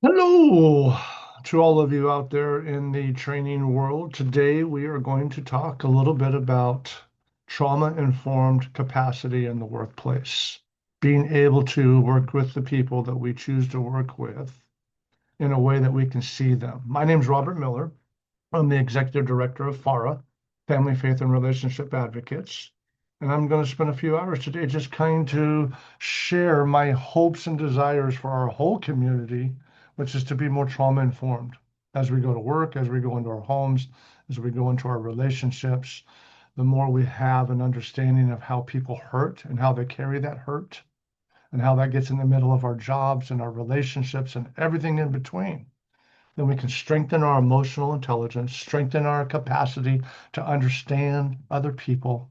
Hello to all of you out there in the training world. Today we are going to talk a little bit about trauma-informed capacity in the workplace, being able to work with the people that we choose to work with in a way that we can see them. My name is Robert Miller. I'm the executive director of FARA, Family, Faith, and Relationship Advocates. And I'm going to spend a few hours today just kind to share my hopes and desires for our whole community, which is to be more trauma informed as we go to work, as we go into our homes, as we go into our relationships. The more we have an understanding of how people hurt and how they carry that hurt and how that gets in the middle of our jobs and our relationships and everything in between, then we can strengthen our emotional intelligence, strengthen our capacity to understand other people,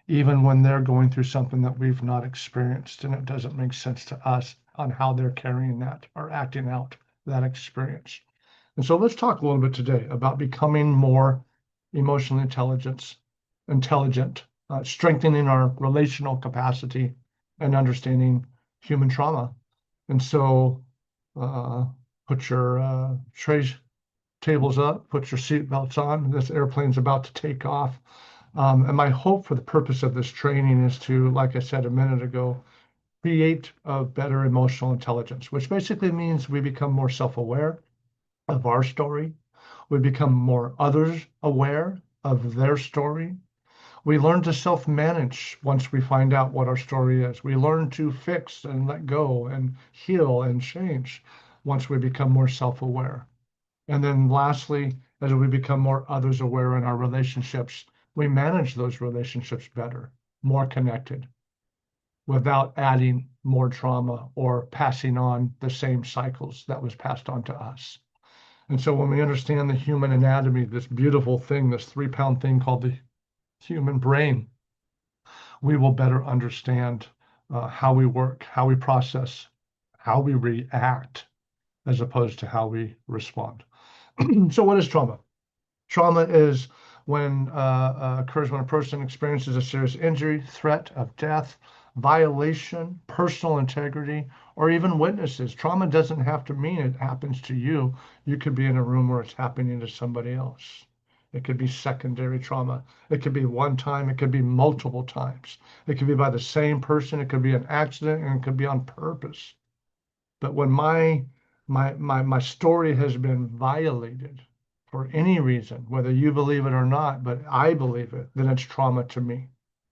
even when they're going through something that we've not experienced and it doesn't make sense to us on how they're carrying that or acting out that experience. And so let's talk a little bit today about becoming more emotionally intelligent, strengthening our relational capacity and understanding human trauma. And so uh, put your tray tables up, put your seatbelts on. This airplane's about to take off. And my hope for the purpose of this training is to, like I said a minute ago, create a better emotional intelligence, which basically means we become more self-aware of our story. We become more others aware of their story. We learn to self-manage once we find out what our story is. We learn to fix and let go and heal and change once we become more self-aware. And then lastly, as we become more others aware in our relationships, we manage those relationships better, more connected, without adding more trauma or passing on the same cycles that was passed on to us. And so when we understand the human anatomy, this beautiful thing, this 3-pound thing called the human brain, we will better understand how we work, how we process, how we react, as opposed to how we respond. So what is trauma? Trauma is when occurs when a person experiences a serious injury, threat of death, violation, personal integrity, or even witnesses. Trauma doesn't have to mean it happens to you. You could be in a room where it's happening to somebody else. It could be secondary trauma. It could be one time. It could be multiple times. It could be by the same person. It could be an accident, and it could be on purpose. But when my story has been violated for any reason, whether you believe it or not, but I believe it, then it's trauma to me.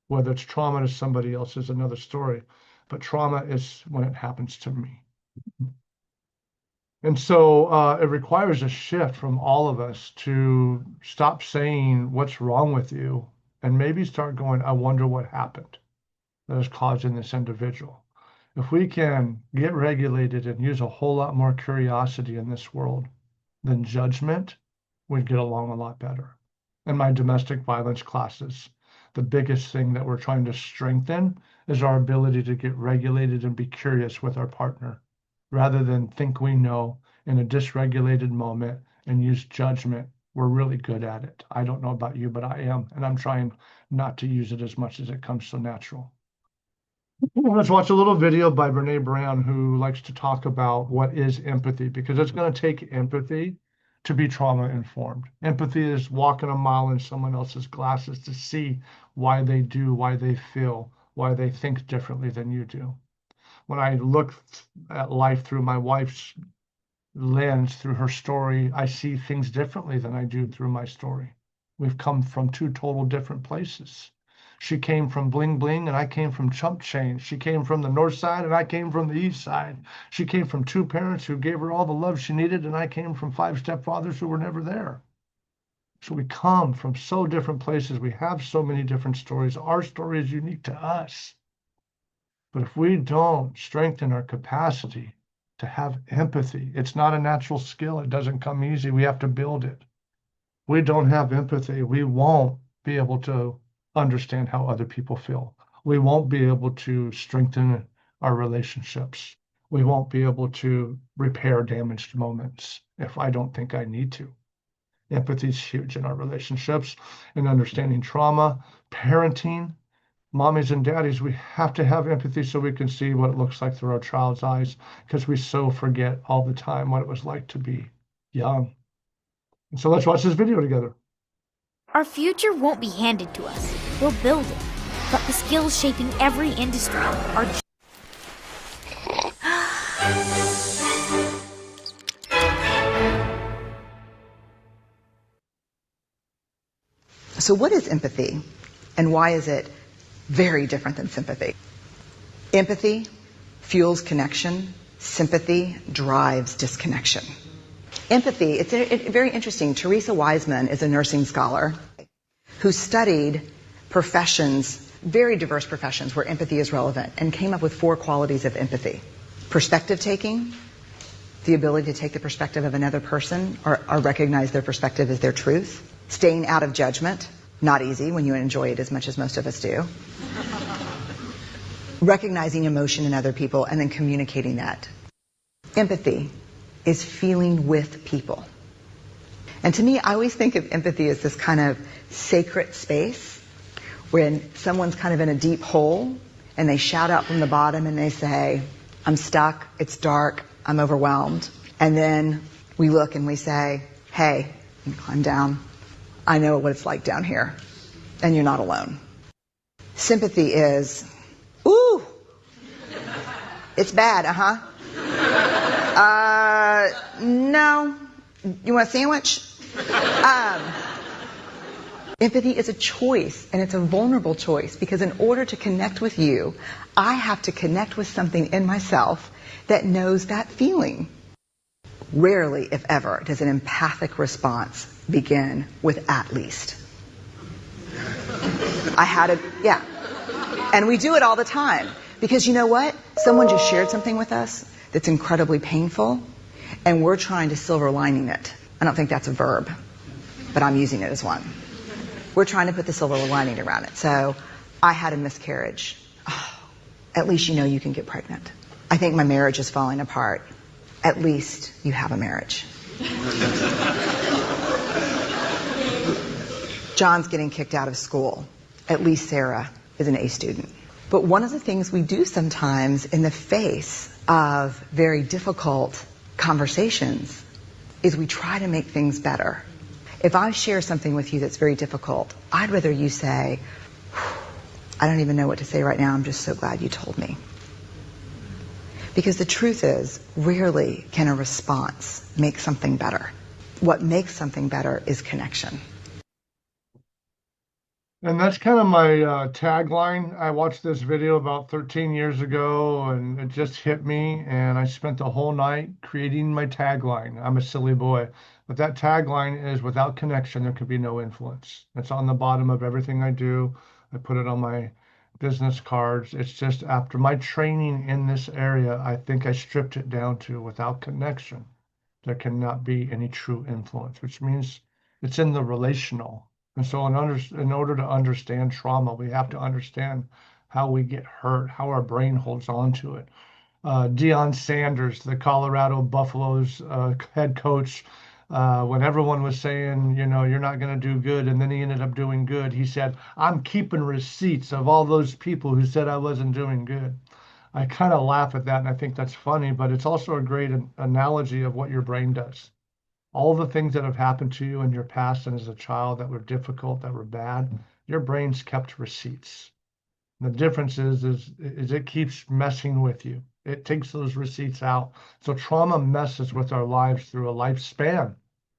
Whether it's trauma to somebody else is another story, but trauma is when it happens to me. And so it requires a shift from all of us to stop saying what's wrong with you and maybe start going, I wonder what happened that is causing this individual. If we can get regulated and use a whole lot more curiosity in this world than judgment, we'd get along a lot better. In my domestic violence classes, the biggest thing that we're trying to strengthen is our ability to get regulated and be curious with our partner rather than think we know in a dysregulated moment and use judgment. We're really good at it. I don't know about you, but I am, and I'm trying not to use it as much as it comes so natural. Let's watch a little video by Brene Brown, who likes to talk about what is empathy, because it's going to take empathy to be trauma informed. Empathy is walking a mile in someone else's glasses to see why they do, why they feel, why they think differently than you do. When I look at life through my wife's lens, through her story, I see things differently than I do through my story. We've come from two total different places. She came from bling bling and I came from chump change. She came from the north side and I came from the east side. She came from two parents who gave her all the love she needed and I came from 5 stepfathers who were never there. So we come from so different places. We have so many different stories. Our story is unique to us. But if we don't strengthen our capacity to have empathy, it's not a natural skill. It doesn't come easy. We have to build it. We don't have empathy, we won't be able to understand how other people feel. We won't be able to strengthen our relationships. We won't be able to repair damaged moments if I don't think I need to. Empathy is huge in our relationships and understanding trauma, parenting. mommies and daddies, we have to have empathy so we can see what it looks like through our child's eyes, because we so forget all the time what it was like to be young. And so let's watch this video together. Our future won't be handed to us. We'll build it. But the skills shaping every industry are. So what is empathy, and why is it very different than sympathy? Empathy fuels connection. Sympathy drives disconnection. Empathy, it's very interesting. Teresa Wiseman is a nursing scholar who studied professions, very diverse professions where empathy is relevant, and came up with 4 qualities of empathy. Perspective taking, the ability to take the perspective of another person or recognize their perspective as their truth. Staying out of judgment, not easy when you enjoy it as much as most of us do. Recognizing emotion in other people and then communicating that. Empathy is feeling with people. And to me, I always think of empathy as this kind of sacred space when someone's kind of in a deep hole and they shout out from the bottom and they say, I'm stuck, it's dark, I'm overwhelmed. And then we look and we say, hey, you climb down. I know what it's like down here, and you're not alone. Sympathy is, ooh, it's bad, no, you want a sandwich? Empathy is a choice, and it's a vulnerable choice, because in order to connect with you, I have to connect with something in myself that knows that feeling. Rarely, if ever, does an empathic response begin with "at least." Yeah. And we do it all the time. Because you know what? Someone just shared something with us that's incredibly painful, and we're trying to silver lining it. I don't think that's a verb, but I'm using it as one. We're trying to put the silver lining around it. So, I had a miscarriage. Oh, at least you know you can get pregnant. I think my marriage is falling apart. At least you have a marriage. John's getting kicked out of school. At least Sarah is an A student. But one of the things we do sometimes in the face of very difficult conversations is we try to make things better. If I share something with you that's very difficult, I'd rather you say, I don't even know what to say right now, I'm just so glad you told me. Because the truth is, rarely can a response make something better. What makes something better is connection. And that's kind of my tagline. I watched this video about 13 years ago, and it just hit me, and I spent the whole night creating my tagline. I'm a silly boy. But that tagline is, without connection, there could be no influence. It's on the bottom of everything I do. I put it on my business cards. It's just after my training in this area, I think I stripped it down to, without connection, there cannot be any true influence, which means it's in the relational. And so in order to understand trauma, we have to understand how we get hurt, how our brain holds on to it. Deion Sanders, the Colorado Buffaloes head coach, when everyone was saying, you know, you're not going to do good, and then he ended up doing good, he said, I'm keeping receipts of all those people who said I wasn't doing good. I kind of laugh at that, and I think that's funny, but it's also a great analogy of what your brain does. All the things that have happened to you in your past and as a child that were difficult, that were bad, your brain's kept receipts. The difference is it keeps messing with you. It takes those receipts out. So trauma messes with our lives through a lifespan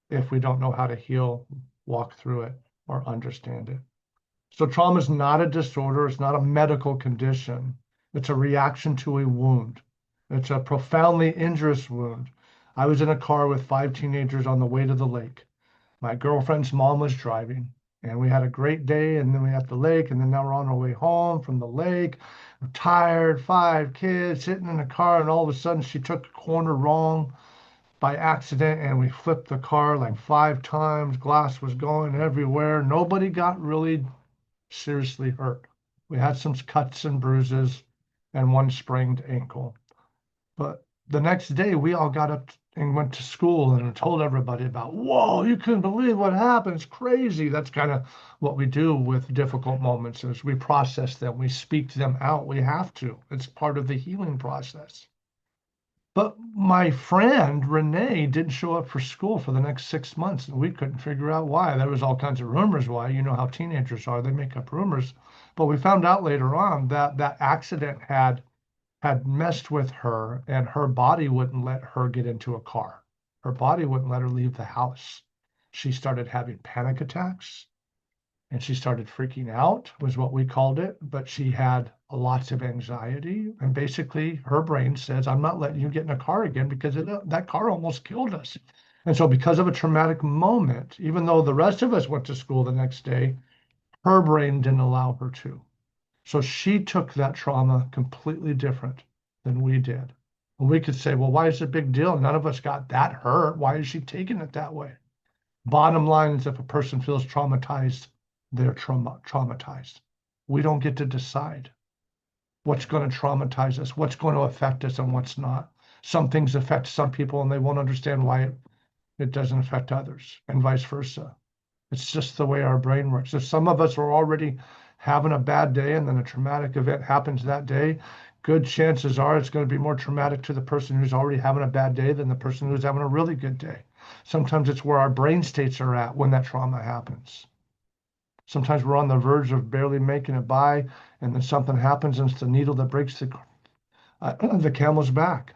if we don't know how to heal, walk through it, or understand it. So trauma is not a disorder. It's not a medical condition. It's a reaction to a wound. It's a profoundly injurious wound. I was in a car with 5 teenagers on the way to the lake. My girlfriend's mom was driving, and we had a great day, and then we at the lake, and then now we're on our way home from the lake. We're tired, 5 kids sitting in the car, and all of a sudden she took a corner wrong by accident, and we flipped the car like 5 times. Glass was going everywhere. Nobody got really seriously hurt. We had some cuts and bruises and one sprained ankle. But the next day we all got up and went to school and told everybody about, whoa, you couldn't believe what happened. It's crazy. That's kind of what we do with difficult moments is we process them, we speak them out. We have to. It's part of the healing process. But my friend Renee didn't show up for school for the next 6 months, and we couldn't figure out why. There was all kinds of rumors why. You know how teenagers are, they make up rumors. But we found out later on that that accident had messed with her, and her body wouldn't let her get into a car. Her body wouldn't let her leave the house. She started having panic attacks and she started freaking out, was what we called it. But she had lots of anxiety. And basically, her brain says, I'm not letting you get in a car again because that car almost killed us. And so, because of a traumatic moment, even though the rest of us went to school the next day, her brain didn't allow her to. So she took that trauma completely different than we did. And we could say, well, why is it a big deal? None of us got that hurt. Why is she taking it that way? Bottom line is if a person feels traumatized, they're traumatized. We don't get to decide what's going to traumatize us, what's going to affect us, and what's not. Some things affect some people and they won't understand why it doesn't affect others, and vice versa. It's just the way our brain works. If some of us are already having a bad day and then a traumatic event happens that day, good chances are it's going to be more traumatic to the person who's already having a bad day than the person who's having a really good day. Sometimes it's where our brain states are at when that trauma happens. Sometimes we're on the verge of barely making it by, and then something happens and it's the needle that breaks the camel's back.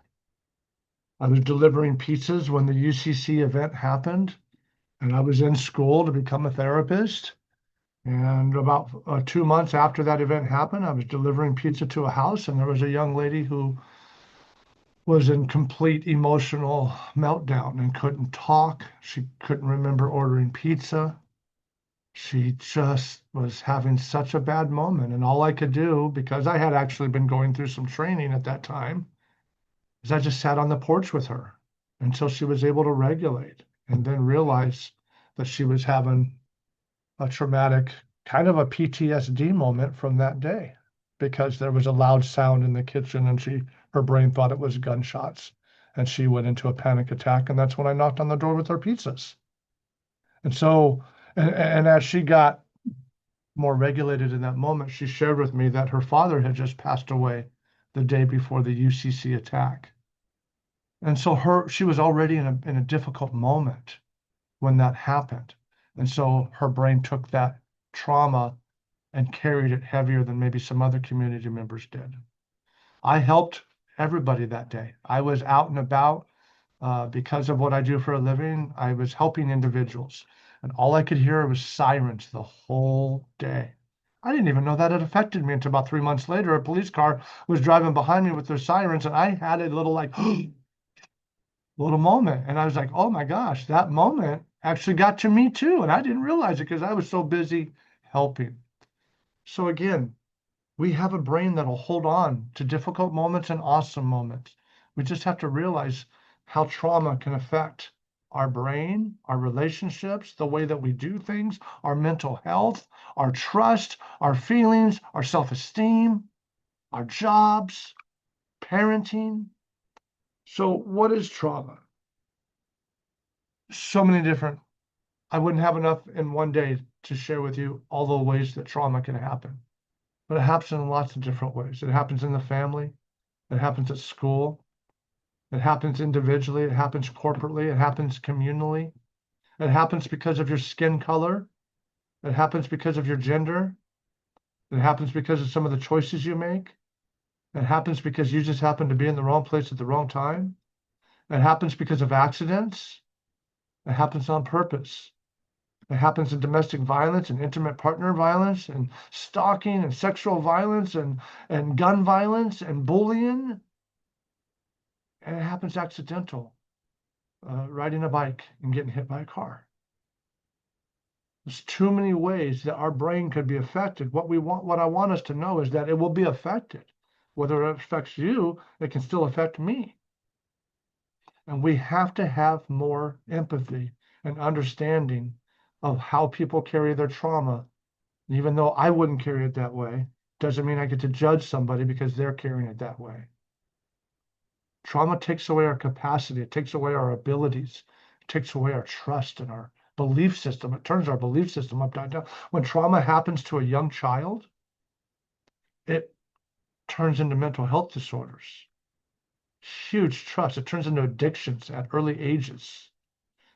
I was delivering pizzas when the UCC event happened, and I was in school to become a therapist. And about 2 months after that event happened, I was delivering pizza to a house, and there was a young lady who was in complete emotional meltdown and couldn't talk. She couldn't remember ordering pizza. She just was having such a bad moment. And all I could do, because I had actually been going through some training at that time, is I just sat on the porch with her until she was able to regulate and then realize that she was having a traumatic, kind of a PTSD moment from that day because there was a loud sound in the kitchen and her brain thought it was gunshots and she went into a panic attack. And that's when I knocked on the door with her pizzas. And so, and as she got more regulated in that moment, she shared with me that her father had just passed away the day before the UCC attack. And so she was already in a difficult moment when that happened. And so her brain took that trauma and carried it heavier than maybe some other community members did. I helped everybody that day. I was out and about because of what I do for a living. I was helping individuals, and all I could hear was sirens the whole day. I didn't even know that it affected me until about 3 months later. A police car was driving behind me with their sirens, and I had a little little moment. And I was like, oh my gosh, that moment actually got to me too. And I didn't realize it because I was so busy helping. So again, we have a brain that'll hold on to difficult moments and awesome moments. We just have to realize how trauma can affect our brain, our relationships, the way that we do things, our mental health, our trust, our feelings, our self-esteem, our jobs, parenting. So what is trauma? So many different, I wouldn't have enough in one day to share with you all the ways that trauma can happen. But it happens in lots of different ways. It happens in the family. It happens at school. It happens individually. It happens corporately. It happens communally. It happens because of your skin color. It happens because of your gender. It happens because of some of the choices you make. It happens because you just happen to be in the wrong place at the wrong time. It happens because of accidents. It happens on purpose. It happens in domestic violence and intimate partner violence and stalking and sexual violence and gun violence and bullying. And it happens accidental, riding a bike and getting hit by a car. There's too many ways that our brain could be affected. What I want us to know is that it will be affected. Whether it affects you, it can still affect me. And we have to have more empathy and understanding of how people carry their trauma. Even though I wouldn't carry it that way, doesn't mean I get to judge somebody because they're carrying it that way. Trauma takes away our capacity. It takes away our abilities. It takes away our trust and our belief system. It turns our belief system upside down. When trauma happens to a young child, it turns into mental health disorders. Huge trust. It turns into addictions at early ages.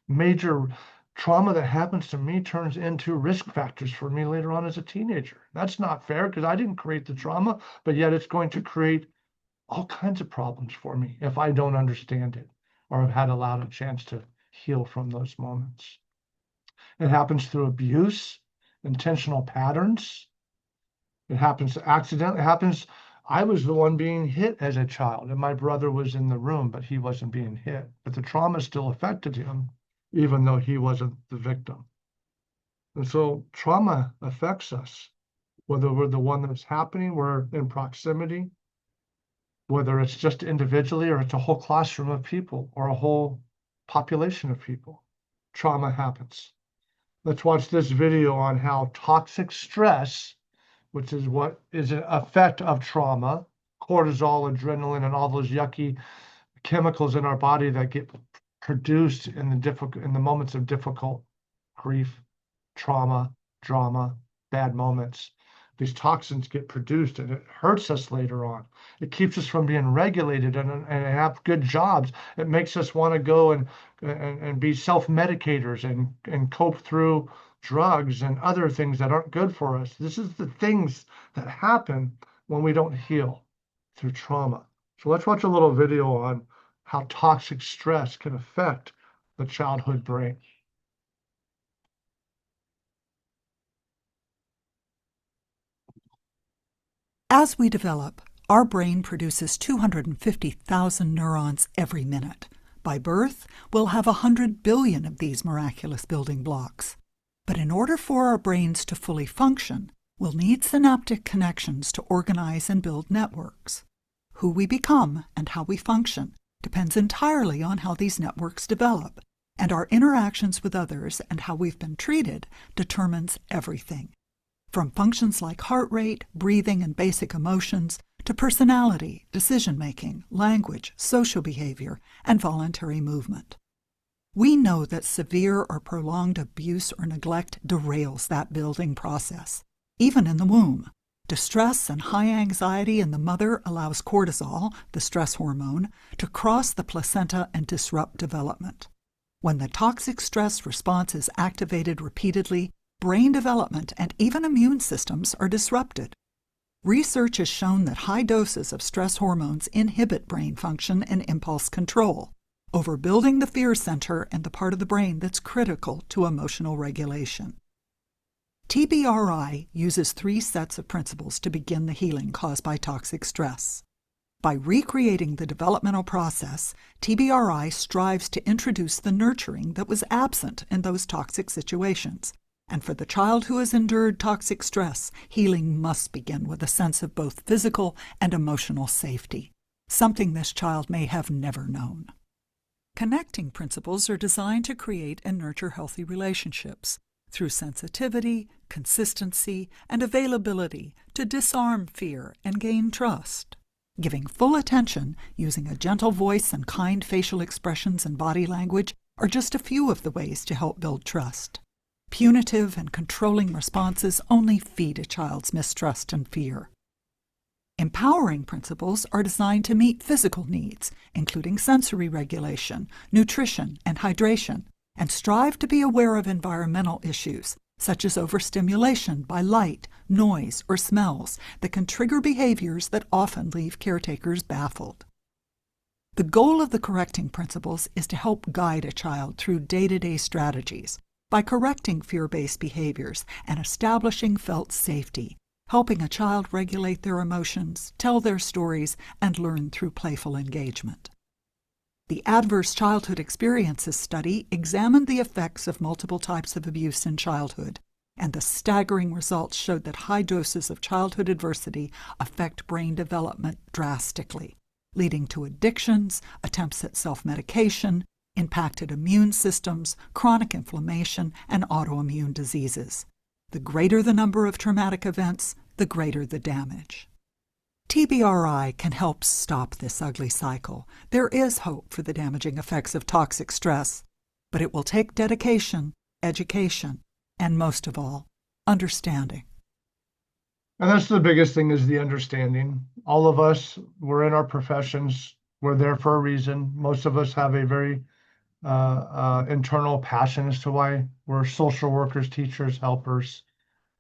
Major trauma that happens to me turns into risk factors for me later on as a teenager. That's not fair because I didn't create the trauma, but yet it's going to create all kinds of problems for me if I don't understand it or have had allowed a chance to heal from those moments. It happens through abuse, intentional patterns. It happens accidentally. It happens. I was the one being hit as a child, and my brother was in the room, but he wasn't being hit. But the trauma still affected him, even though he wasn't the victim. And so trauma affects us, whether we're the one that's happening, we're in proximity, whether it's just individually or it's a whole classroom of people or a whole population of people. Trauma happens. Let's watch this video on how toxic stress, which is what is an effect of trauma, cortisol, adrenaline, and all those yucky chemicals in our body that get produced in the moments of difficult grief, trauma, drama, bad moments. These toxins get produced and it hurts us later on. It keeps us from being regulated and have good jobs. It makes us want to go and be self-medicators and cope through drugs and other things that aren't good for us. This is the things that happen when we don't heal through trauma. So let's watch a little video on how toxic stress can affect the childhood brain. As we develop, our brain produces 250,000 neurons every minute. By birth, we'll have 100 billion of these miraculous building blocks. But in order for our brains to fully function, we'll need synaptic connections to organize and build networks. Who we become and how we function depends entirely on how these networks develop, and our interactions with others and how we've been treated determines everything. From functions like heart rate, breathing, and basic emotions, to personality, decision-making, language, social behavior, and voluntary movement. We know that severe or prolonged abuse or neglect derails that building process, even in the womb. Distress and high anxiety in the mother allows cortisol, the stress hormone, to cross the placenta and disrupt development. When the toxic stress response is activated repeatedly, brain development and even immune systems are disrupted. Research has shown that high doses of stress hormones inhibit brain function and impulse control, overbuilding the fear center and the part of the brain that's critical to emotional regulation. TBRI uses 3 sets of principles to begin the healing caused by toxic stress. By recreating the developmental process, TBRI strives to introduce the nurturing that was absent in those toxic situations. And for the child who has endured toxic stress, healing must begin with a sense of both physical and emotional safety, something this child may have never known. Connecting principles are designed to create and nurture healthy relationships through sensitivity, consistency, and availability to disarm fear and gain trust. Giving full attention, using a gentle voice and kind facial expressions and body language are just a few of the ways to help build trust. Punitive and controlling responses only feed a child's mistrust and fear. Empowering principles are designed to meet physical needs, including sensory regulation, nutrition, and hydration, and strive to be aware of environmental issues, such as overstimulation by light, noise, or smells that can trigger behaviors that often leave caretakers baffled. The goal of the correcting principles is to help guide a child through day-to-day strategies, by correcting fear-based behaviors and establishing felt safety, helping a child regulate their emotions, tell their stories, and learn through playful engagement. The Adverse Childhood Experiences Study examined the effects of multiple types of abuse in childhood, and the staggering results showed that high doses of childhood adversity affect brain development drastically, leading to addictions, attempts at self-medication, impacted immune systems, chronic inflammation, and autoimmune diseases. The greater the number of traumatic events, the greater the damage. TBRI can help stop this ugly cycle. There is hope for the damaging effects of toxic stress, but it will take dedication, education, and most of all, understanding. And that's the biggest thing, is the understanding. All of us, we're in our professions. We're there for a reason. Most of us have a very internal passion as to why we're social workers, teachers, helpers,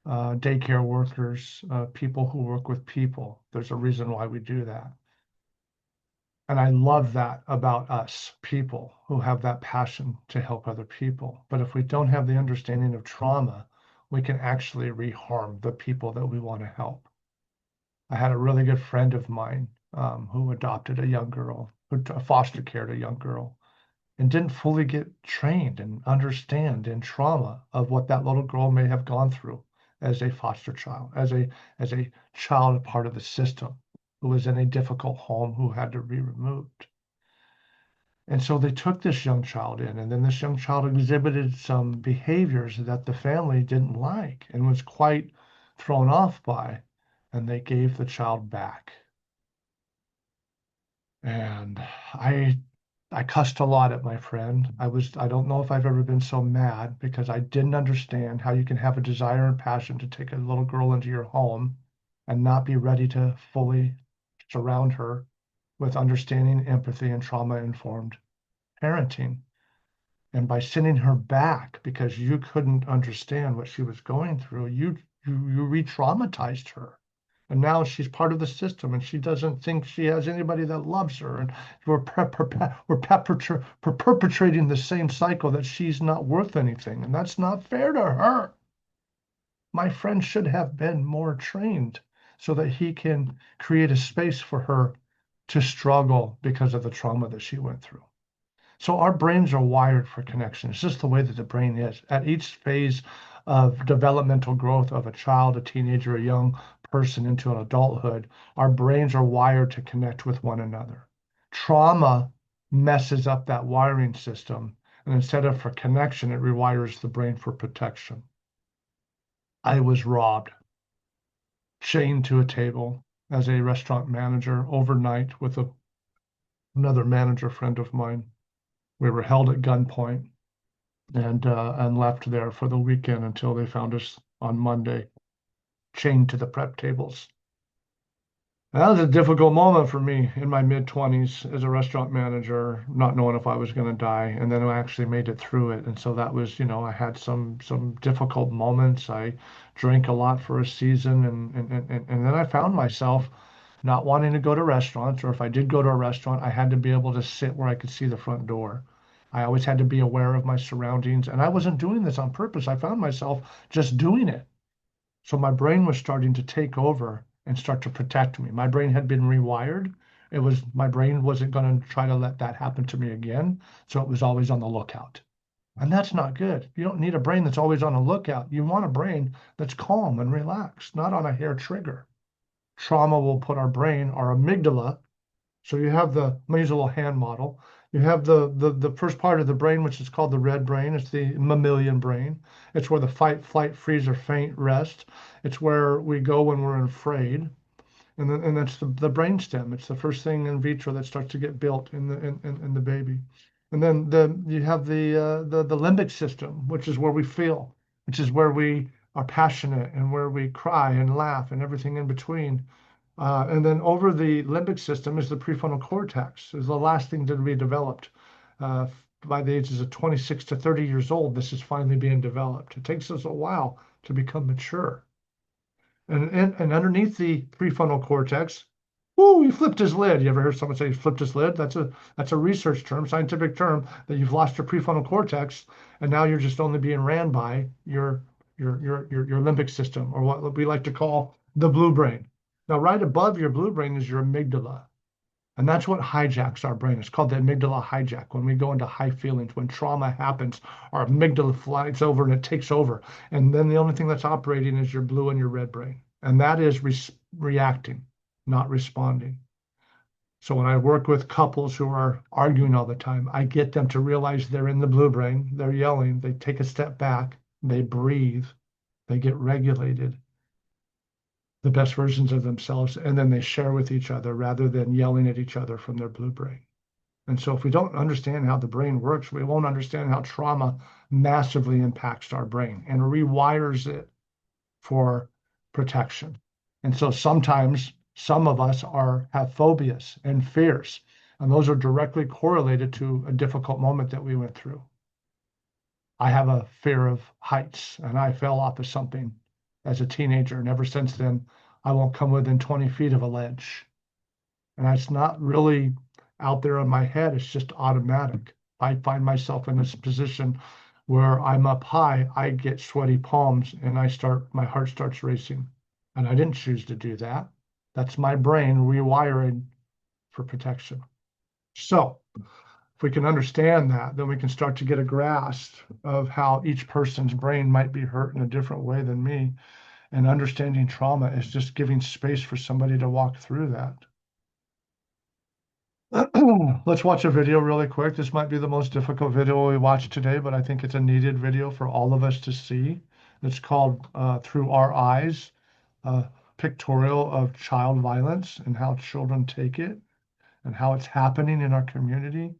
daycare workers, people who work with people. There's a reason why we do that. And I love that about us, people who have that passion to help other people. But if we don't have the understanding of trauma, we can actually reharm the people that we want to help. I had a really good friend of mine who adopted a young girl, who foster cared a young girl, and didn't fully get trained and understand in trauma of what that little girl may have gone through as a foster child, as a child part of the system, who was in a difficult home, who had to be removed. And so they took this young child in, and then this young child exhibited some behaviors that the family didn't like and was quite thrown off by, and they gave the child back. And I cussed a lot at my friend. I don't know if I've ever been so mad, because I didn't understand how you can have a desire and passion to take a little girl into your home and not be ready to fully surround her with understanding, empathy, and trauma-informed parenting. And by sending her back because you couldn't understand what she was going through, you re-traumatized her. And now she's part of the system, and she doesn't think she has anybody that loves her. And we're perpetrating the same cycle, that she's not worth anything. And that's not fair to her. My friend should have been more trained so that he can create a space for her to struggle because of the trauma that she went through. So our brains are wired for connection. It's just the way that the brain is. At each phase of developmental growth of a child, a teenager, a young person into an adulthood, our brains are wired to connect with one another. Trauma messes up that wiring system, and instead of for connection, it rewires the brain for protection. I was robbed, chained to a table as a restaurant manager overnight with another manager friend of mine. We were held at gunpoint and left there for the weekend until they found us on Monday, chained to the prep tables. That was a difficult moment for me in my mid-20s as a restaurant manager, not knowing if I was going to die, and then I actually made it through it. And so that was, I had some difficult moments. I drank a lot for a season, and then I found myself not wanting to go to restaurants, or if I did go to a restaurant, I had to be able to sit where I could see the front door. I always had to be aware of my surroundings, and I wasn't doing this on purpose. I found myself just doing it. So my brain was starting to take over and start to protect me. My brain had been rewired. My brain wasn't going to try to let that happen to me again. So it was always on the lookout. And that's not good. You don't need a brain that's always on the lookout. You want a brain that's calm and relaxed, not on a hair trigger. Trauma will put our brain, our amygdala. So you have I'm gonna use a little hand model. You have the first part of the brain, which is called the red brain. It's the mammalian brain. It's where the fight, flight, freeze, or faint rest. It's where we go when we're afraid. And that's the brain stem. It's the first thing in vitro that starts to get built in the baby. And then you have the limbic system, which is where we feel, which is where we are passionate and where we cry and laugh and everything in between. And then over the limbic system is the prefrontal cortex, is the last thing to be developed. By the ages of 26 to 30 years old, this is finally being developed. It takes us a while to become mature. And underneath the prefrontal cortex, he flipped his lid. You ever heard someone say he flipped his lid? That's a research term, scientific term, that you've lost your prefrontal cortex, and now you're just only being ran by your limbic system, or what we like to call the blue brain. Now, right above your blue brain is your amygdala. And that's what hijacks our brain. It's called the amygdala hijack. When we go into high feelings, when trauma happens, our amygdala flies over and it takes over. And then the only thing that's operating is your blue and your red brain. And that is reacting, not responding. So when I work with couples who are arguing all the time, I get them to realize they're in the blue brain, they're yelling, they take a step back, they breathe, they get regulated, the best versions of themselves, and then they share with each other rather than yelling at each other from their blue brain. And so if we don't understand how the brain works, we won't understand how trauma massively impacts our brain and rewires it for protection. And so sometimes some of us have phobias and fears, and those are directly correlated to a difficult moment that we went through. I have a fear of heights, and I fell off of something as a teenager, and ever since then, I won't come within 20 feet of a ledge. And it's not really out there in my head, it's just automatic. I find myself in this position where I'm up high, I get sweaty palms and my heart starts racing. And I didn't choose to do that. That's my brain rewiring for protection. So if we can understand that, then we can start to get a grasp of how each person's brain might be hurt in a different way than me. And understanding trauma is just giving space for somebody to walk through that. Let's watch a video really quick. This might be the most difficult video we watched today, but I think it's a needed video for all of us to see. It's called Through Our Eyes, a pictorial of child violence and how children take it and how it's happening in our community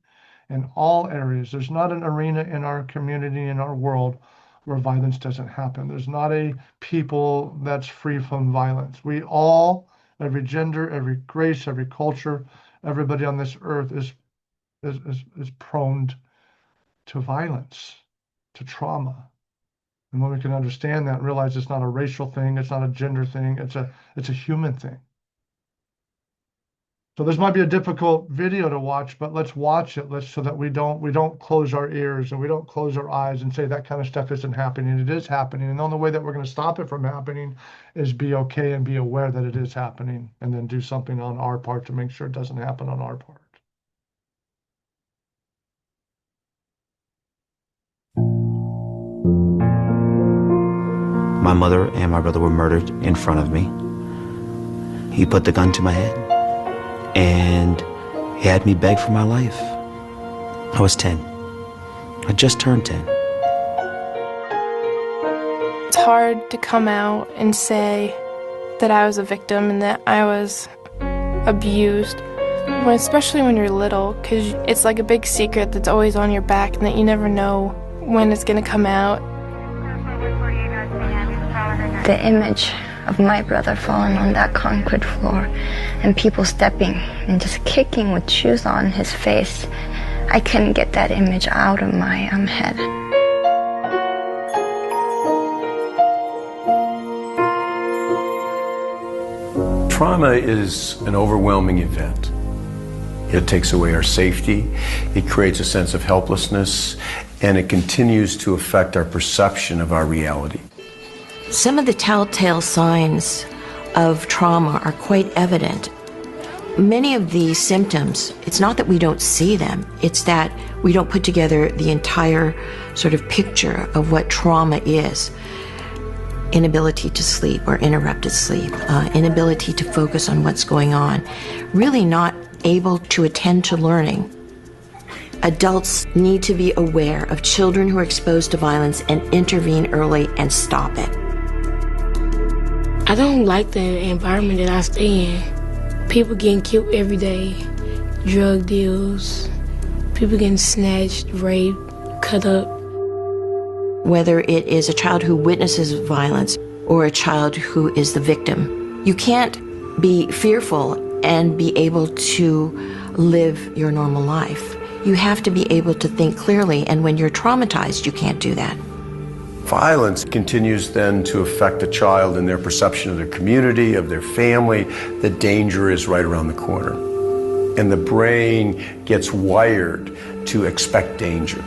in all areas. There's not an arena in our community, in our world, where violence doesn't happen. There's not a people that's free from violence. We all, every gender, every race, every culture, everybody on this earth is prone to violence, to trauma. And when we can understand that and realize it's not a racial thing, it's not a gender thing, it's a human thing. So this might be a difficult video to watch, but let's watch it. So that we don't close our ears and we don't close our eyes and say that kind of stuff isn't happening. It is happening. And the only way that we're going to stop it from happening is be okay and be aware that it is happening, and then do something on our part to make sure it doesn't happen on our part. My mother and my brother were murdered in front of me. He put the gun to my head and he had me beg for my life. I was 10. I just turned 10. It's hard to come out and say that I was a victim and that I was abused, especially when you're little, because it's like a big secret that's always on your back and that you never know when it's going to come out. The image of my brother falling on that concrete floor and people stepping and just kicking with shoes on his face, I couldn't get that image out of my head. Trauma is an overwhelming event. It takes away our safety, it creates a sense of helplessness, and it continues to affect our perception of our reality. Some of the telltale signs of trauma are quite evident. Many of these symptoms, it's not that we don't see them, it's that we don't put together the entire sort of picture of what trauma is. Inability to sleep or interrupted sleep, inability to focus on what's going on, really not able to attend to learning. Adults need to be aware of children who are exposed to violence and intervene early and stop it. I don't like the environment that I stay in. People getting killed every day, drug deals, people getting snatched, raped, cut up. Whether it is a child who witnesses violence or a child who is the victim, you can't be fearful and be able to live your normal life. You have to be able to think clearly, and when you're traumatized, you can't do that. Violence continues then to affect a child in their perception of their community, of their family. The danger is right around the corner. And the brain gets wired to expect danger.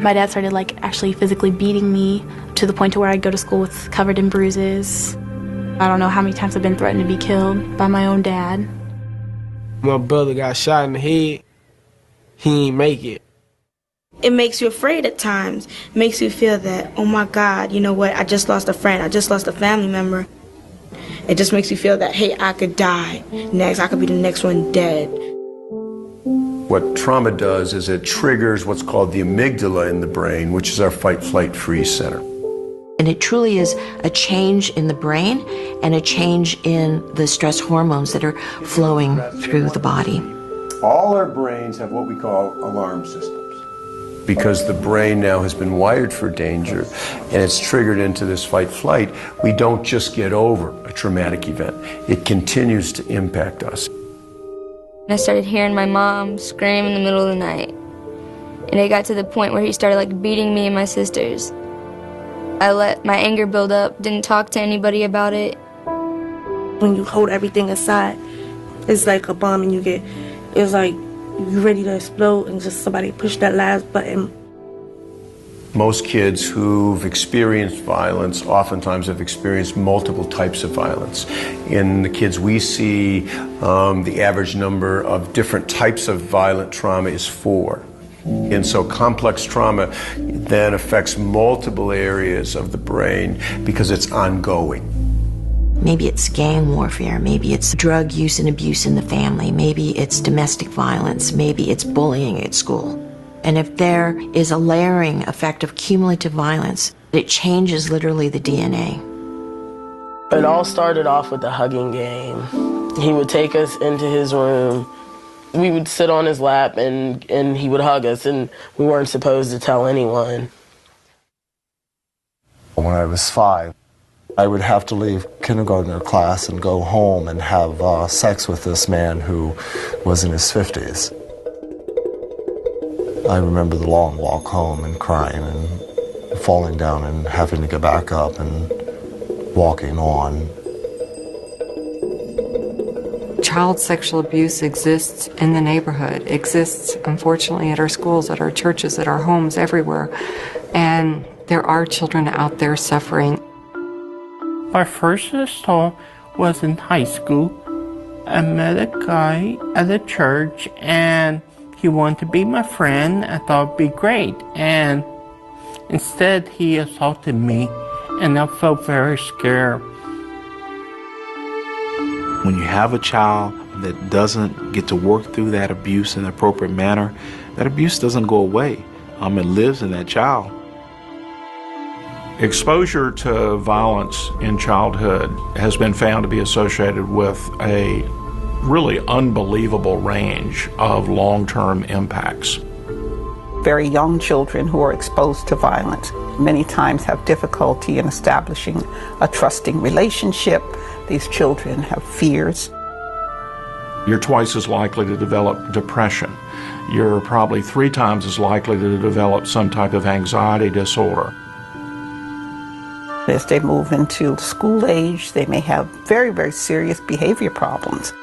My dad started actually physically beating me to the point to where I'd go to school with covered in bruises. I don't know how many times I've been threatened to be killed by my own dad. My brother got shot in the head. He ain't make it. It makes you afraid at times. It makes you feel that, oh my God, you know what, I just lost a friend, I just lost a family member. It just makes you feel that, hey, I could die next, I could be the next one dead. What trauma does is it triggers what's called the amygdala in the brain, which is our fight, flight, freeze center. And it truly is a change in the brain and a change in the stress hormones that are flowing through the body. All our brains have what we call alarm systems. Because the brain now has been wired for danger and it's triggered into this fight-flight, we don't just get over a traumatic event. It continues to impact us. I started hearing my mom scream in the middle of the night. And it got to the point where he started beating me and my sisters. I let my anger build up, didn't talk to anybody about it. When you hold everything aside, it's like a bomb and it's like you're ready to explode and just somebody push that last button. Most kids who've experienced violence oftentimes have experienced multiple types of violence. In the kids we see, the average number of different types of violent trauma is 4. And so complex trauma then affects multiple areas of the brain because it's ongoing. Maybe it's gang warfare, maybe it's drug use and abuse in the family, maybe it's domestic violence, maybe it's bullying at school. And if there is a layering effect of cumulative violence, it changes literally the DNA. It all started off with the hugging game. He would take us into his room. We would sit on his lap and he would hug us, and we weren't supposed to tell anyone. When I was 5, I would have to leave kindergarten class and go home and have sex with this man who was in his 50s. I remember the long walk home and crying and falling down and having to get back up and walking on. Child sexual abuse exists in the neighborhood, exists unfortunately at our schools, at our churches, at our homes, everywhere. And there are children out there suffering. My first assault was in high school. I met a guy at a church and he wanted to be my friend. I thought it'd be great. And instead he assaulted me and I felt very scared. When you have a child that doesn't get to work through that abuse in the appropriate manner, that abuse doesn't go away. It lives in that child. Exposure to violence in childhood has been found to be associated with a really unbelievable range of long-term impacts. Very young children who are exposed to violence many times have difficulty in establishing a trusting relationship. These children have fears. You're twice as likely to develop depression. You're probably 3 times as likely to develop some type of anxiety disorder. As they move into school age, they may have very, very serious behavior problems.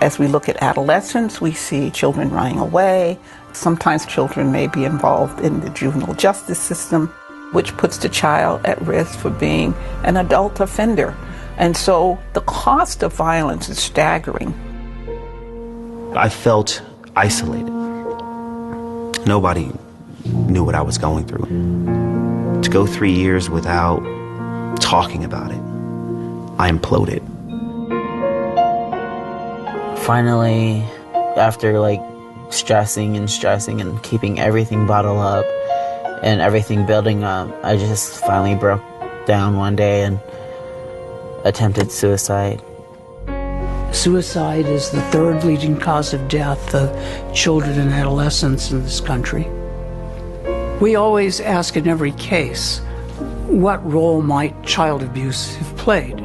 As we look at adolescence, we see children running away. Sometimes children may be involved in the juvenile justice system, which puts the child at risk for being an adult offender. And so the cost of violence is staggering. I felt isolated. Nobody knew what I was going through. To go 3 years without talking about it, I imploded. Finally, after stressing and keeping everything bottled up and everything building up, I just finally broke down one day and attempted suicide. Suicide is the 3rd leading cause of death of children and adolescents in this country. We always ask in every case, what role might child abuse have played?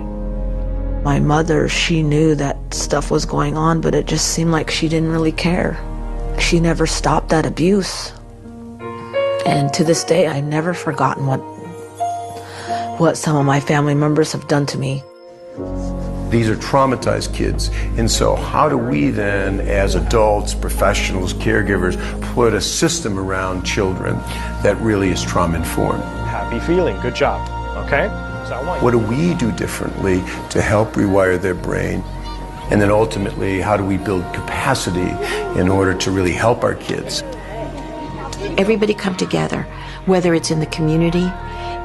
My mother, she knew that stuff was going on, but it just seemed like she didn't really care. She never stopped that abuse. And to this day, I've never forgotten what some of my family members have done to me. These are traumatized kids, and so how do we then, as adults, professionals, caregivers, put a system around children that really is trauma-informed? Happy feeling, good job, okay? So what do we do differently to help rewire their brain? And then ultimately, how do we build capacity in order to really help our kids? Everybody come together, whether it's in the community,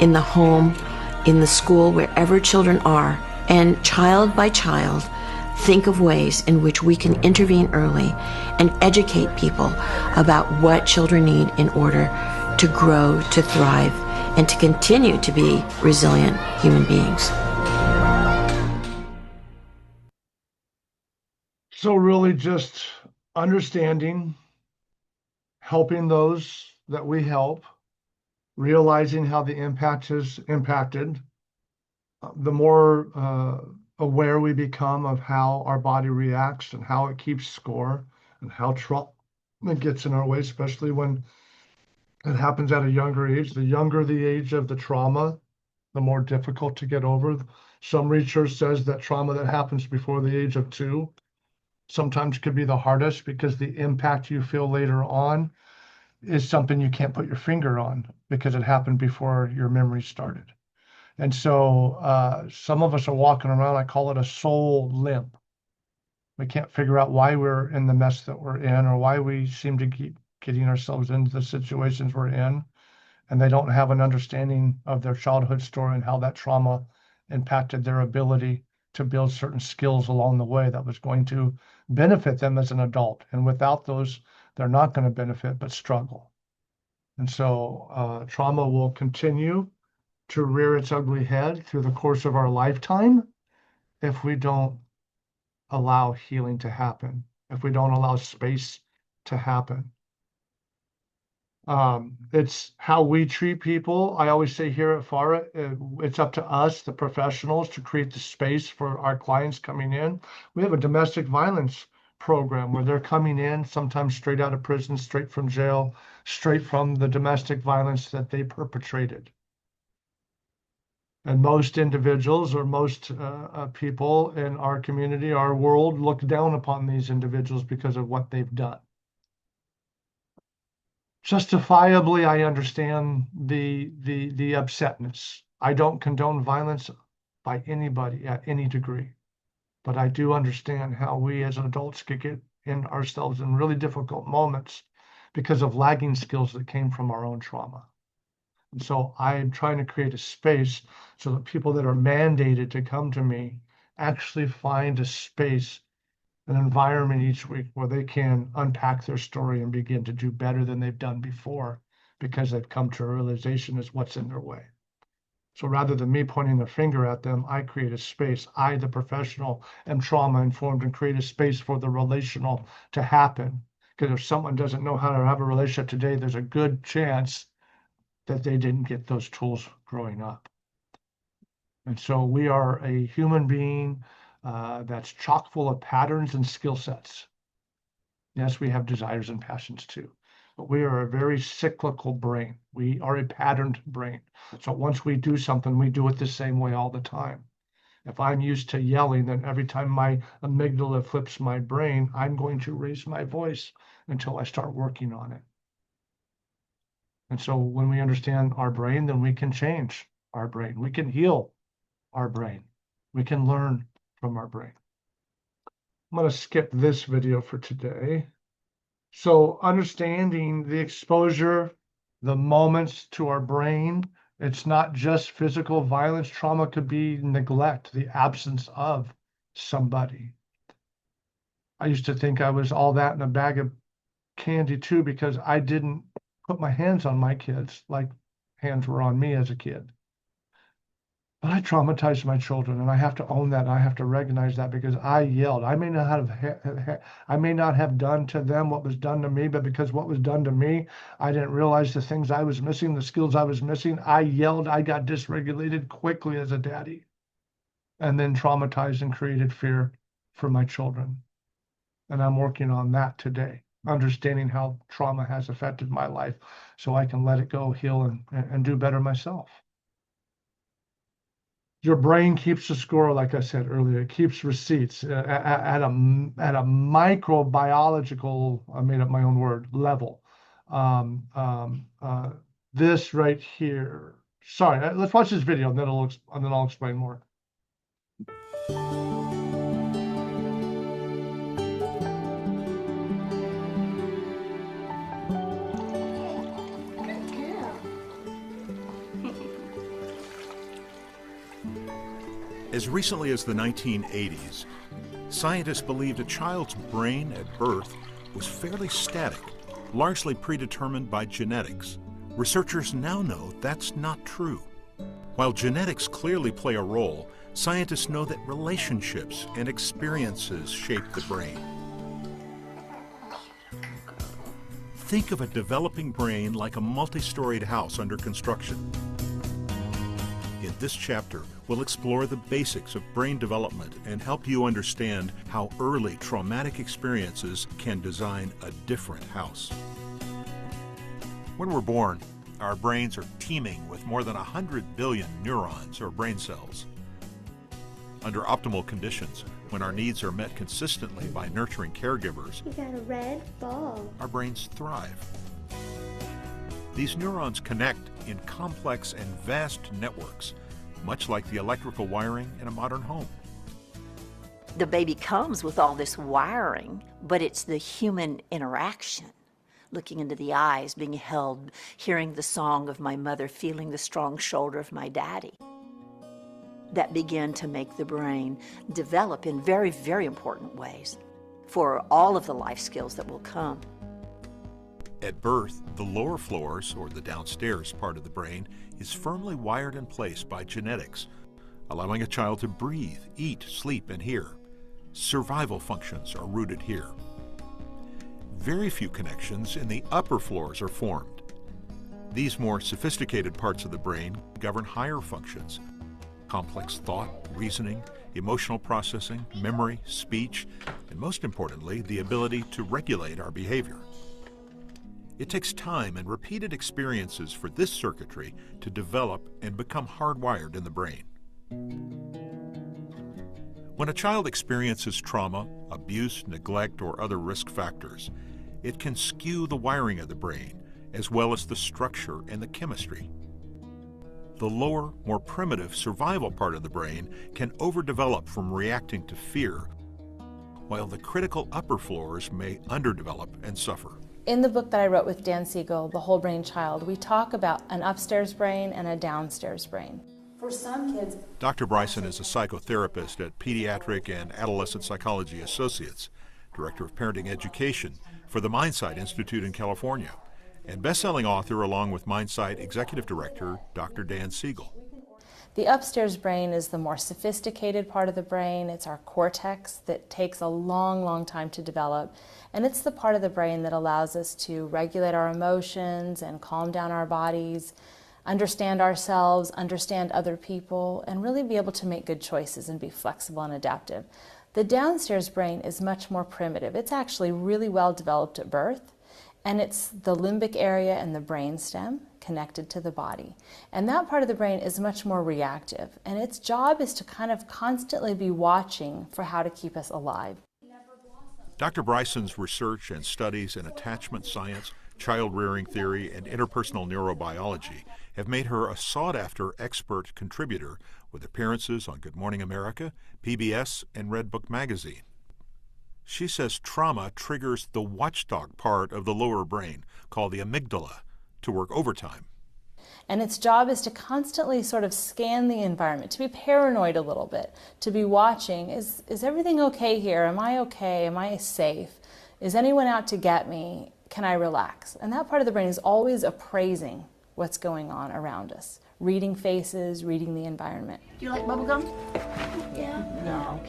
in the home, in the school, wherever children are, and child by child, think of ways in which we can intervene early and educate people about what children need in order to grow, to thrive, and to continue to be resilient human beings. So really just understanding, helping those that we help, realizing how the impact is impacted, the more aware we become of how our body reacts and how it keeps score and how trauma gets in our way, especially when it happens at a younger age. The younger the age of the trauma, the more difficult to get over. Some research says that trauma that happens before the age of 2 sometimes could be the hardest because the impact you feel later on is something you can't put your finger on because it happened before your memory started. And so some of us are walking around, I call it a soul limp. We can't figure out why we're in the mess that we're in or why we seem to keep getting ourselves into the situations we're in. And they don't have an understanding of their childhood story and how that trauma impacted their ability to build certain skills along the way that was going to benefit them as an adult. And without those, they're not going to benefit but struggle. And so trauma will continue to rear its ugly head through the course of our lifetime if we don't allow healing to happen, if we don't allow space to happen. It's how we treat people. I always say here at FARA, it's up to us, the professionals, to create the space for our clients coming in. We have a domestic violence program where they're coming in, sometimes straight out of prison, straight from jail, straight from the domestic violence that they perpetrated. And most individuals or most people in our community, our world, look down upon these individuals because of what they've done. Justifiably, I understand the upsetness. I don't condone violence by anybody at any degree, but I do understand how we as adults could get in ourselves in really difficult moments because of lagging skills that came from our own trauma. And so I'm trying to create a space so that people that are mandated to come to me actually find a space, an environment each week where they can unpack their story and begin to do better than they've done before because they've come to a realization is what's in their way. So rather than me pointing the finger at them, I create a space. I, the professional, am trauma informed and create a space for the relational to happen. Because if someone doesn't know how to have a relationship today, there's a good chance that they didn't get those tools growing up. And so we are a human being that's chock full of patterns and skill sets. Yes, we have desires and passions too, but we are a very cyclical brain. We are a patterned brain. So once we do something, we do it the same way all the time. If I'm used to yelling, then every time my amygdala flips my brain, I'm going to raise my voice until I start working on it. And so when we understand our brain, then we can change our brain. We can heal our brain. We can learn from our brain. I'm going to skip this video for today. So understanding the exposure, the moments to our brain, it's not just physical violence. Trauma could be neglect, the absence of somebody. I used to think I was all that in a bag of candy too because I didn't put my hands on my kids like hands were on me as a kid. But I traumatized my children, and I have to own that. And I have to recognize that because I yelled. I may not have done to them what was done to me, but because what was done to me, I didn't realize the things I was missing, the skills I was missing. I yelled. I got dysregulated quickly as a daddy, and then traumatized and created fear for my children. And I'm working on that today, understanding how trauma has affected my life so I can let it go, heal, and do better myself. Your brain keeps the score, like I said earlier. It keeps receipts at a microbiological, I made up my own word, level. This right here. Sorry, let's watch this video, and then I'll explain more. As recently as the 1980s, scientists believed a child's brain at birth was fairly static, largely predetermined by genetics. Researchers now know that's not true. While genetics clearly play a role, scientists know that relationships and experiences shape the brain. Think of a developing brain like a multi-storied house under construction. In this chapter, we'll explore the basics of brain development and help you understand how early traumatic experiences can design a different house. When we're born, our brains are teeming with more than 100 billion neurons or brain cells. Under optimal conditions, when our needs are met consistently by nurturing caregivers, You got a red ball. our brains thrive. These neurons connect in complex and vast networks, much like the electrical wiring in a modern home. The baby comes with all this wiring, but it's the human interaction. Looking into the eyes, being held, hearing the song of my mother, feeling the strong shoulder of my daddy, that begin to make the brain develop in very, very important ways for all of the life skills that will come. At birth, the lower floors, or the downstairs part of the brain, is firmly wired in place by genetics, allowing a child to breathe, eat, sleep, and hear. Survival functions are rooted here. Very few connections in the upper floors are formed. These more sophisticated parts of the brain govern higher functions: complex thought, reasoning, emotional processing, memory, speech, and most importantly, the ability to regulate our behavior. It takes time and repeated experiences for this circuitry to develop and become hardwired in the brain. When a child experiences trauma, abuse, neglect, or other risk factors, it can skew the wiring of the brain, as well as the structure and the chemistry. The lower, more primitive survival part of the brain can overdevelop from reacting to fear, while the critical upper floors may underdevelop and suffer. In the book that I wrote with Dan Siegel, The Whole Brain Child, we talk about an upstairs brain and a downstairs brain. For some kids, Dr. Bryson is a psychotherapist at Pediatric and Adolescent Psychology Associates, Director of Parenting Education for the Mindsight Institute in California, and best-selling author along with Mindsight Executive Director Dr. Dan Siegel. the upstairs brain is the more sophisticated part of the brain. It's our cortex that takes a long, long time to develop. And it's the part of the brain that allows us to regulate our emotions and calm down our bodies, understand ourselves, understand other people, and really be able to make good choices and be flexible and adaptive. The downstairs brain is much more primitive. It's actually really well developed at birth, and it's the limbic area and the brainstem connected to the body. And that part of the brain is much more reactive, and its job is to kind of constantly be watching for how to keep us alive. Dr. Bryson's research and studies in attachment science, child-rearing theory, and interpersonal neurobiology have made her a sought-after expert contributor with appearances on Good Morning America, PBS, and Red Book magazine. She says trauma triggers the watchdog part of the lower brain, called the amygdala, to work overtime. And its job is to constantly sort of scan the environment, to be paranoid a little bit, to be watching, is everything okay here? Am I okay? Am I safe? Is anyone out to get me? Can I relax? And that part of the brain is always appraising what's going on around us, reading faces, reading the environment. Do you like bubblegum? Yeah. No.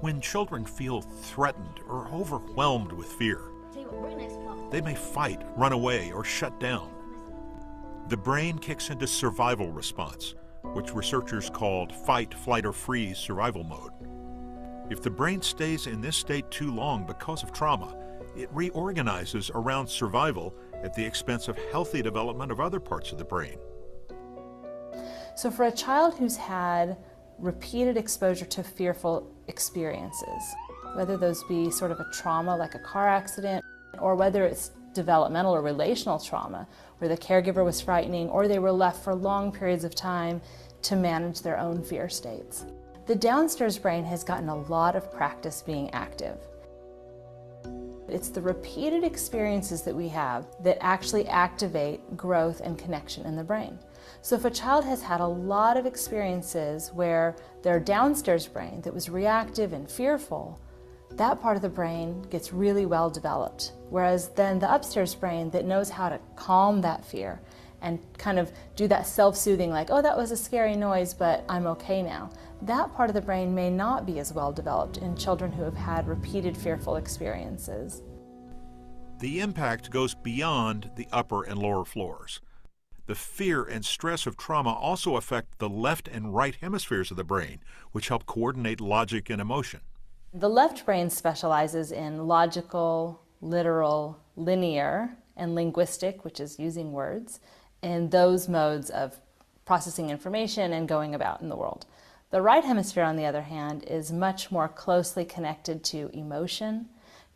When children feel threatened or overwhelmed with fear, they may fight, run away, or shut down. The brain kicks into survival response, which researchers called fight, flight, or freeze survival mode. If the brain stays in this state too long because of trauma, it reorganizes around survival at the expense of healthy development of other parts of the brain. So for a child who's had repeated exposure to fearful experiences, whether those be sort of a trauma like a car accident, or whether it's developmental or relational trauma, where the caregiver was frightening or they were left for long periods of time to manage their own fear states. The downstairs brain has gotten a lot of practice being active. It's the repeated experiences that we have that actually activate growth and connection in the brain. So if a child has had a lot of experiences where their downstairs brain that was reactive and fearful, that part of the brain gets really well developed. Whereas then the upstairs brain that knows how to calm that fear and kind of do that self-soothing, like, oh, that was a scary noise, but I'm okay now. That part of the brain may not be as well developed in children who have had repeated fearful experiences. The impact goes beyond the upper and lower floors. The fear and stress of trauma also affect the left and right hemispheres of the brain, which help coordinate logic and emotion. The left brain specializes in logical, literal, linear, and linguistic, which is using words, in those modes of processing information and going about in the world. The right hemisphere, on the other hand, is much more closely connected to emotion,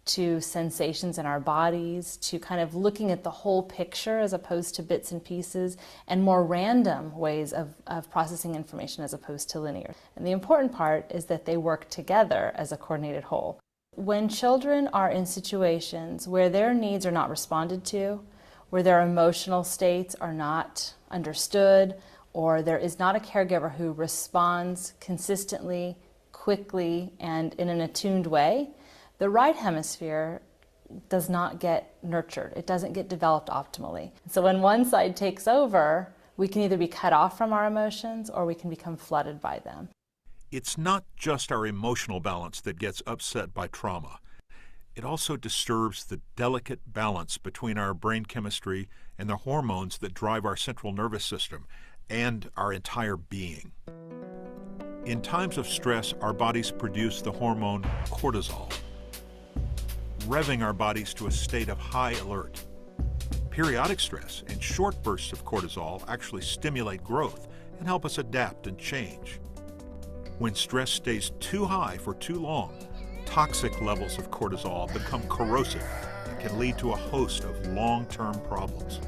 to sensations in our bodies, to kind of looking at the whole picture as opposed to bits and pieces, and more random ways of processing information as opposed to linear. And the important part is that they work together as a coordinated whole. When children are in situations where their needs are not responded to, where their emotional states are not understood, or there is not a caregiver who responds consistently, quickly, and in an attuned way, the right hemisphere does not get nurtured. It doesn't get developed optimally. So when one side takes over, we can either be cut off from our emotions or we can become flooded by them. It's not just our emotional balance that gets upset by trauma. It also disturbs the delicate balance between our brain chemistry and the hormones that drive our central nervous system and our entire being. In times of stress, our bodies produce the hormone cortisol, revving our bodies to a state of high alert. Periodic stress and short bursts of cortisol actually stimulate growth and help us adapt and change. When stress stays too high for too long, toxic levels of cortisol become corrosive and can lead to a host of long-term problems.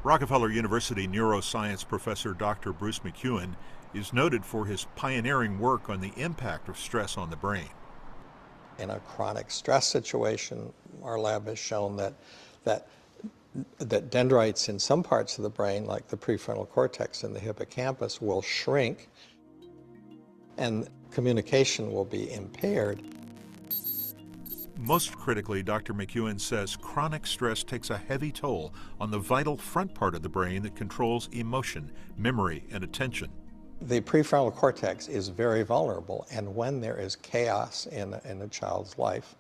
Rockefeller University neuroscience professor Dr. Bruce McEwen is noted for his pioneering work on the impact of stress on the brain. In a chronic stress situation, our lab has shown that dendrites in some parts of the brain, like the prefrontal cortex and the hippocampus, will shrink and communication will be impaired. Most critically, Dr. McEwen says chronic stress takes a heavy toll on the vital front part of the brain that controls emotion, memory, and attention. The prefrontal cortex is very vulnerable, and when there is chaos in a child's life,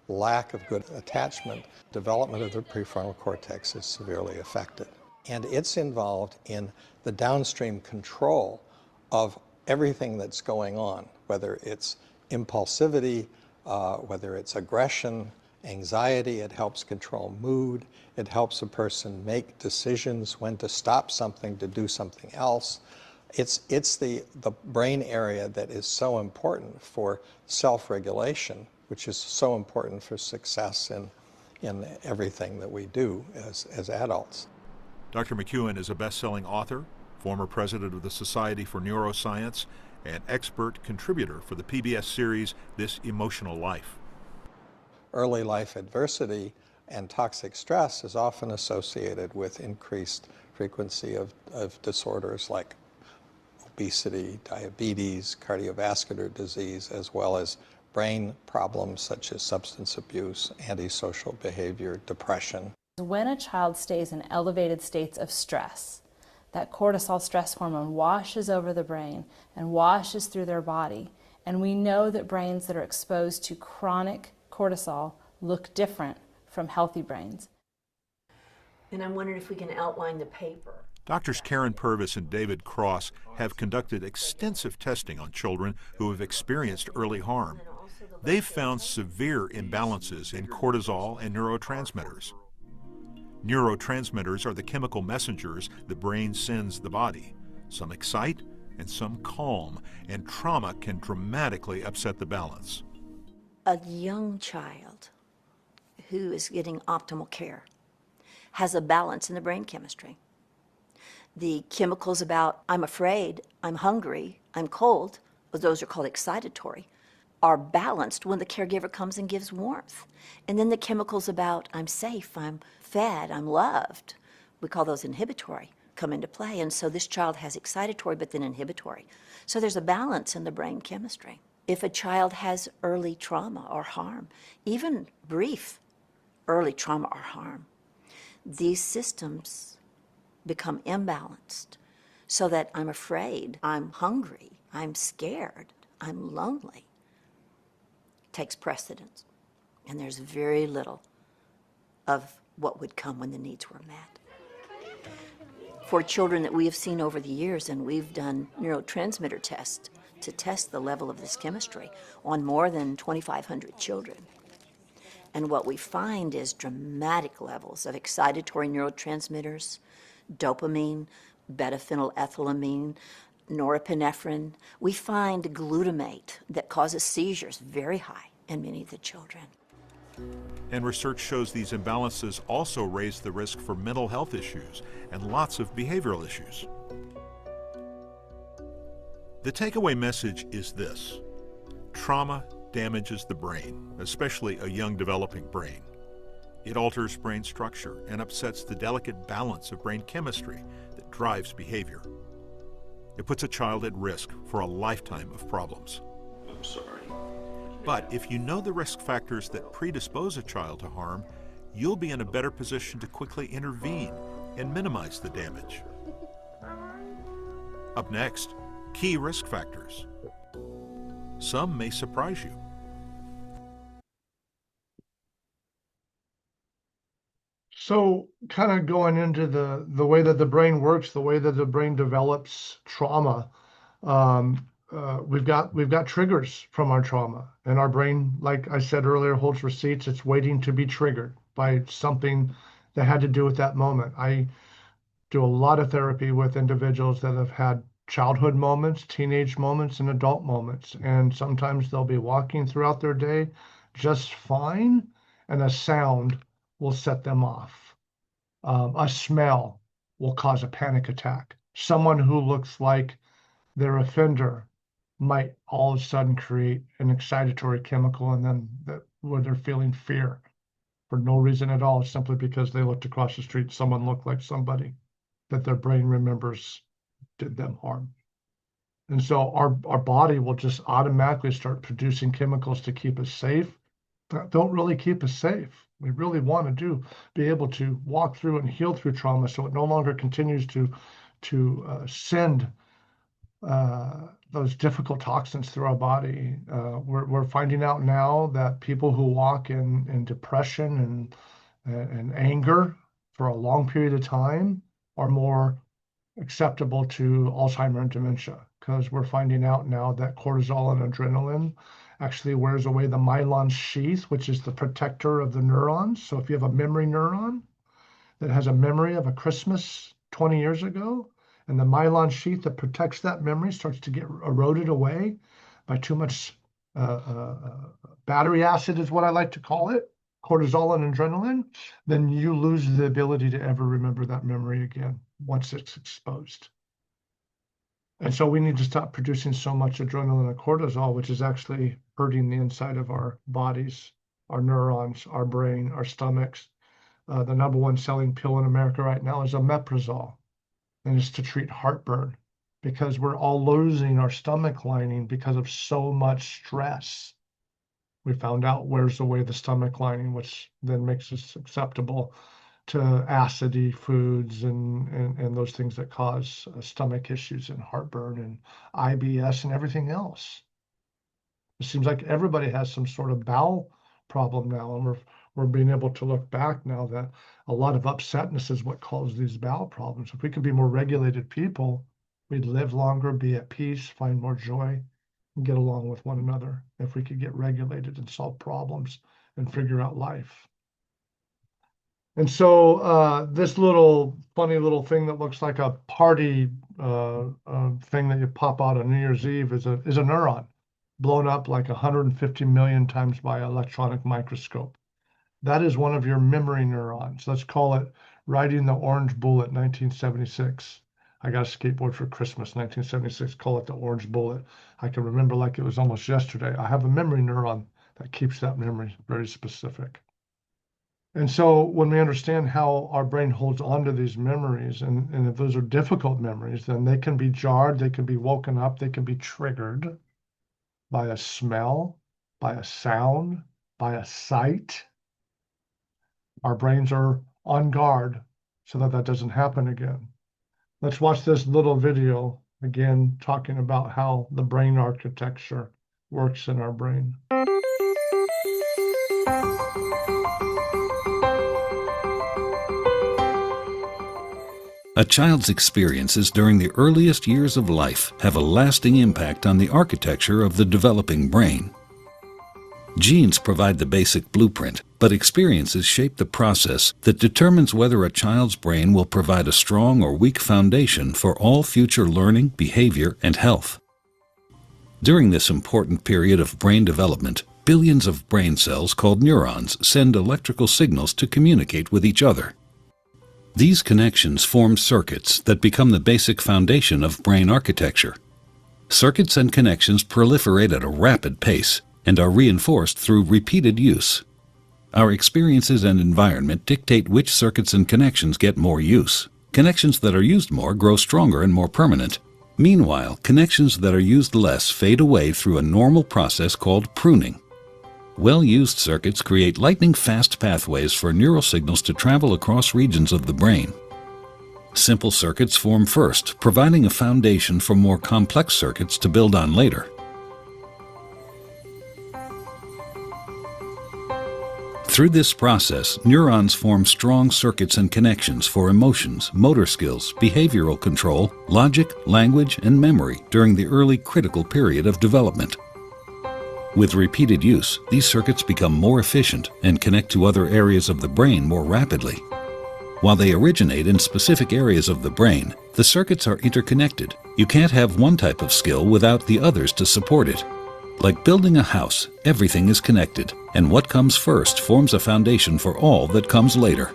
lack of good attachment, development of the prefrontal cortex is severely affected. And it's involved in the downstream control of everything that's going on, whether it's impulsivity, whether it's aggression, anxiety. It helps control mood. It helps a person make decisions when to stop something, to do something else. It's the brain area that is so important for self-regulation, which is so important for success in everything that we do as adults. Dr. McEwen is a best-selling author, former president of the Society for Neuroscience, and expert contributor for the PBS series This Emotional Life. Early life adversity and toxic stress is often associated with increased frequency of disorders like obesity, diabetes, cardiovascular disease, as well as brain problems such as substance abuse, antisocial behavior, depression. When a child stays in elevated states of stress, that cortisol stress hormone washes over the brain and washes through their body. And we know that brains that are exposed to chronic cortisol look different from healthy brains. And I'm wondering if we can outline the paper. Doctors Karen Purvis and David Cross have conducted extensive testing on children who have experienced early harm. They've found severe imbalances in cortisol and neurotransmitters. Neurotransmitters are the chemical messengers the brain sends the body. Some excite and some calm, and trauma can dramatically upset the balance. A young child who is getting optimal care has a balance in the brain chemistry. The chemicals about I'm afraid, I'm hungry, I'm cold, those are called excitatory, are balanced when the caregiver comes and gives warmth. And then the chemicals about I'm safe, I'm fed, I'm loved, we call those inhibitory, come into play. And so this child has excitatory but then inhibitory. So there's a balance in the brain chemistry. If a child has early trauma or harm, even brief early trauma or harm, these systems become imbalanced so that I'm afraid, I'm hungry, I'm scared, I'm lonely. It takes precedence. And there's very little of what would come when the needs were met. For children that we have seen over the years, and we've done neurotransmitter tests to test the level of this chemistry on more than 2,500 children. And what we find is dramatic levels of excitatory neurotransmitters, dopamine, beta-phenylethylamine, norepinephrine. We find glutamate that causes seizures very high in many of the children. And research shows these imbalances also raise the risk for mental health issues and lots of behavioral issues. The takeaway message is this: trauma damages the brain, especially a young developing brain. It alters brain structure and upsets the delicate balance of brain chemistry that drives behavior. It puts a child at risk for a lifetime of problems. I'm sorry. But if you know the risk factors that predispose a child to harm, you'll be in a better position to quickly intervene and minimize the damage. Up next, key risk factors. Some may surprise you. So kind of going into the way that the brain works, the way that the brain develops trauma, we've got triggers from our trauma, and our brain, like I said earlier, holds receipts. It's waiting to be triggered by something that had to do with that moment. I do a lot of therapy with individuals that have had childhood moments, teenage moments, and adult moments, and sometimes they'll be walking throughout their day just fine, and a sound will set them off. A smell will cause a panic attack. Someone who looks like their offender might all of a sudden create an excitatory chemical in them where they're feeling fear for no reason at all, simply because they looked across the street, someone looked like somebody that their brain remembers did them harm. And so our body will just automatically start producing chemicals to keep us safe that don't really keep us safe. We really want to be able to walk through and heal through trauma so it no longer continues to send those difficult toxins through our body. We're finding out now that people who walk in depression and anger for a long period of time are more acceptable to Alzheimer's and dementia, because we're finding out now that cortisol and adrenaline actually wears away the myelin sheath, which is the protector of the neurons. So if you have a memory neuron that has a memory of a Christmas 20 years ago, and the myelin sheath that protects that memory starts to get eroded away by too much battery acid, is what I like to call it, cortisol and adrenaline, then you lose the ability to ever remember that memory again once it's exposed. And so we need to stop producing so much adrenaline and cortisol, which is actually hurting the inside of our bodies, our neurons, our brain, our stomachs. The number one selling pill in America right now is omeprazole, and it's to treat heartburn, because we're all losing our stomach lining because of so much stress. We found out wears away the stomach lining, which then makes us susceptible to acidy foods and those things that cause stomach issues and heartburn and IBS and everything else. It seems like everybody has some sort of bowel problem now, and we're being able to look back now that a lot of upsetness is what causes these bowel problems. If we could be more regulated people, we'd live longer, be at peace, find more joy, and get along with one another. If we could get regulated and solve problems and figure out life. And so this little funny little thing that looks like a party thing that you pop out on New Year's Eve is a neuron blown up like 150 million times by electronic microscope. That is one of your memory neurons. Let's call it riding the orange bullet, 1976. I got a skateboard for Christmas, 1976. Call it the orange bullet. I can remember like it was almost yesterday. I have a memory neuron that keeps that memory very specific. And so when we understand how our brain holds on to these memories, and if those are difficult memories, then they can be jarred, they can be woken up, they can be triggered by a smell, by a sound, by a sight. Our brains are on guard so that that doesn't happen again. Let's watch this little video again, talking about how the brain architecture works in our brain. A child's experiences during the earliest years of life have a lasting impact on the architecture of the developing brain. Genes provide the basic blueprint, but experiences shape the process that determines whether a child's brain will provide a strong or weak foundation for all future learning, behavior, and health. During this important period of brain development, billions of brain cells called neurons send electrical signals to communicate with each other. These connections form circuits that become the basic foundation of brain architecture. Circuits and connections proliferate at a rapid pace and are reinforced through repeated use. Our experiences and environment dictate which circuits and connections get more use. Connections that are used more grow stronger and more permanent. Meanwhile, connections that are used less fade away through a normal process called pruning. Well-used circuits create lightning-fast pathways for neural signals to travel across regions of the brain. Simple circuits form first, providing a foundation for more complex circuits to build on later. Through this process, neurons form strong circuits and connections for emotions, motor skills, behavioral control, logic, language, and memory during the early critical period of development. With repeated use, these circuits become more efficient and connect to other areas of the brain more rapidly. While they originate in specific areas of the brain, the circuits are interconnected. You can't have one type of skill without the others to support it. Like building a house, everything is connected, and what comes first forms a foundation for all that comes later.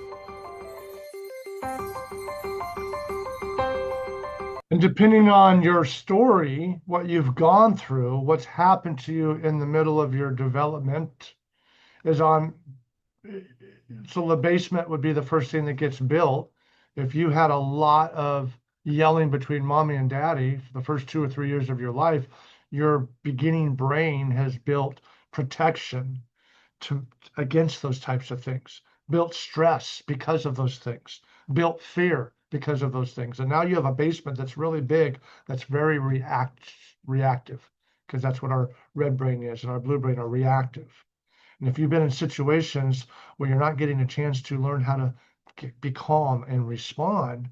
And depending on your story, what you've gone through, what's happened to you in the middle of your development is on, so the basement would be the first thing that gets built. If you had a lot of yelling between mommy and daddy for the first 2 or 3 years of your life, your beginning brain has built protection against those types of things, built stress because of those things, built fear because of those things. And now you have a basement that's really big, that's very reactive, because that's what our red brain is, and our blue brain are reactive. And if you've been in situations where you're not getting a chance to learn how to be calm and respond,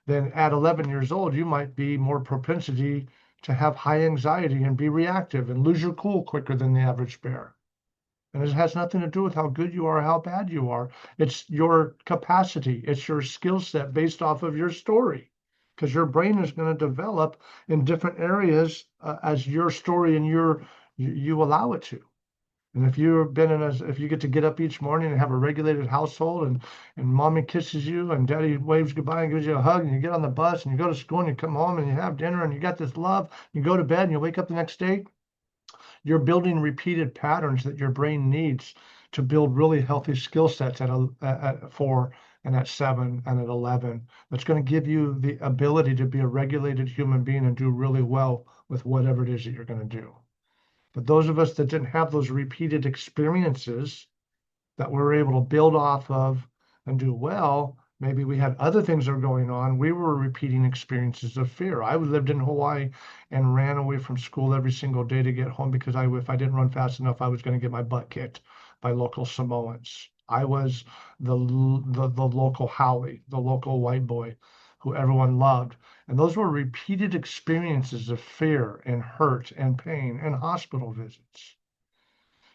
then at 11 years old, you might be more propensity to have high anxiety and be reactive and lose your cool quicker than the average bear. And it has nothing to do with how good you are or how bad you are. It's your capacity. It's your skill set based off of your story, because your brain is going to develop in different areas as your story and you allow it to. And if if you get to get up each morning and have a regulated household, and mommy kisses you and daddy waves goodbye and gives you a hug, and you get on the bus and you go to school and you come home and you have dinner and you got this love, you go to bed and you wake up the next day, you're building repeated patterns that your brain needs to build really healthy skill sets at 4 and at 7 and at 11. That's going to give you the ability to be a regulated human being and do really well with whatever it is that you're going to do. But those of us that didn't have those repeated experiences that we're able to build off of and do well, maybe we had other things that were going on. We were repeating experiences of fear. I lived in Hawaii and ran away from school every single day to get home because if I didn't run fast enough, I was going to get my butt kicked by local Samoans. I was the local Howie, the local white boy who everyone loved. And those were repeated experiences of fear and hurt and pain and hospital visits,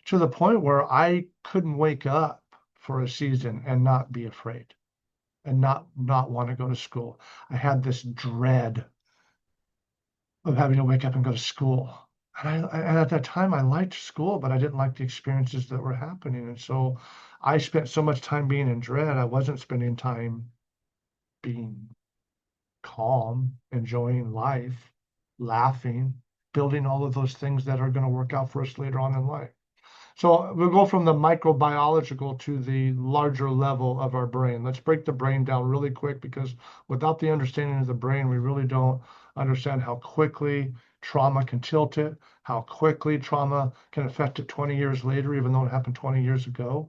to the point where I couldn't wake up for a season and not be afraid and not want to go to school. I had this dread of having to wake up and go to school. And at that time, I liked school, but I didn't like the experiences that were happening. And so I spent so much time being in dread, I wasn't spending time being calm, enjoying life, laughing, building all of those things that are going to work out for us later on in life. So we'll go from the microbiological to the larger level of our brain. Let's break the brain down really quick, because without the understanding of the brain, we really don't understand how quickly trauma can tilt it, how quickly trauma can affect it 20 years later, even though it happened 20 years ago.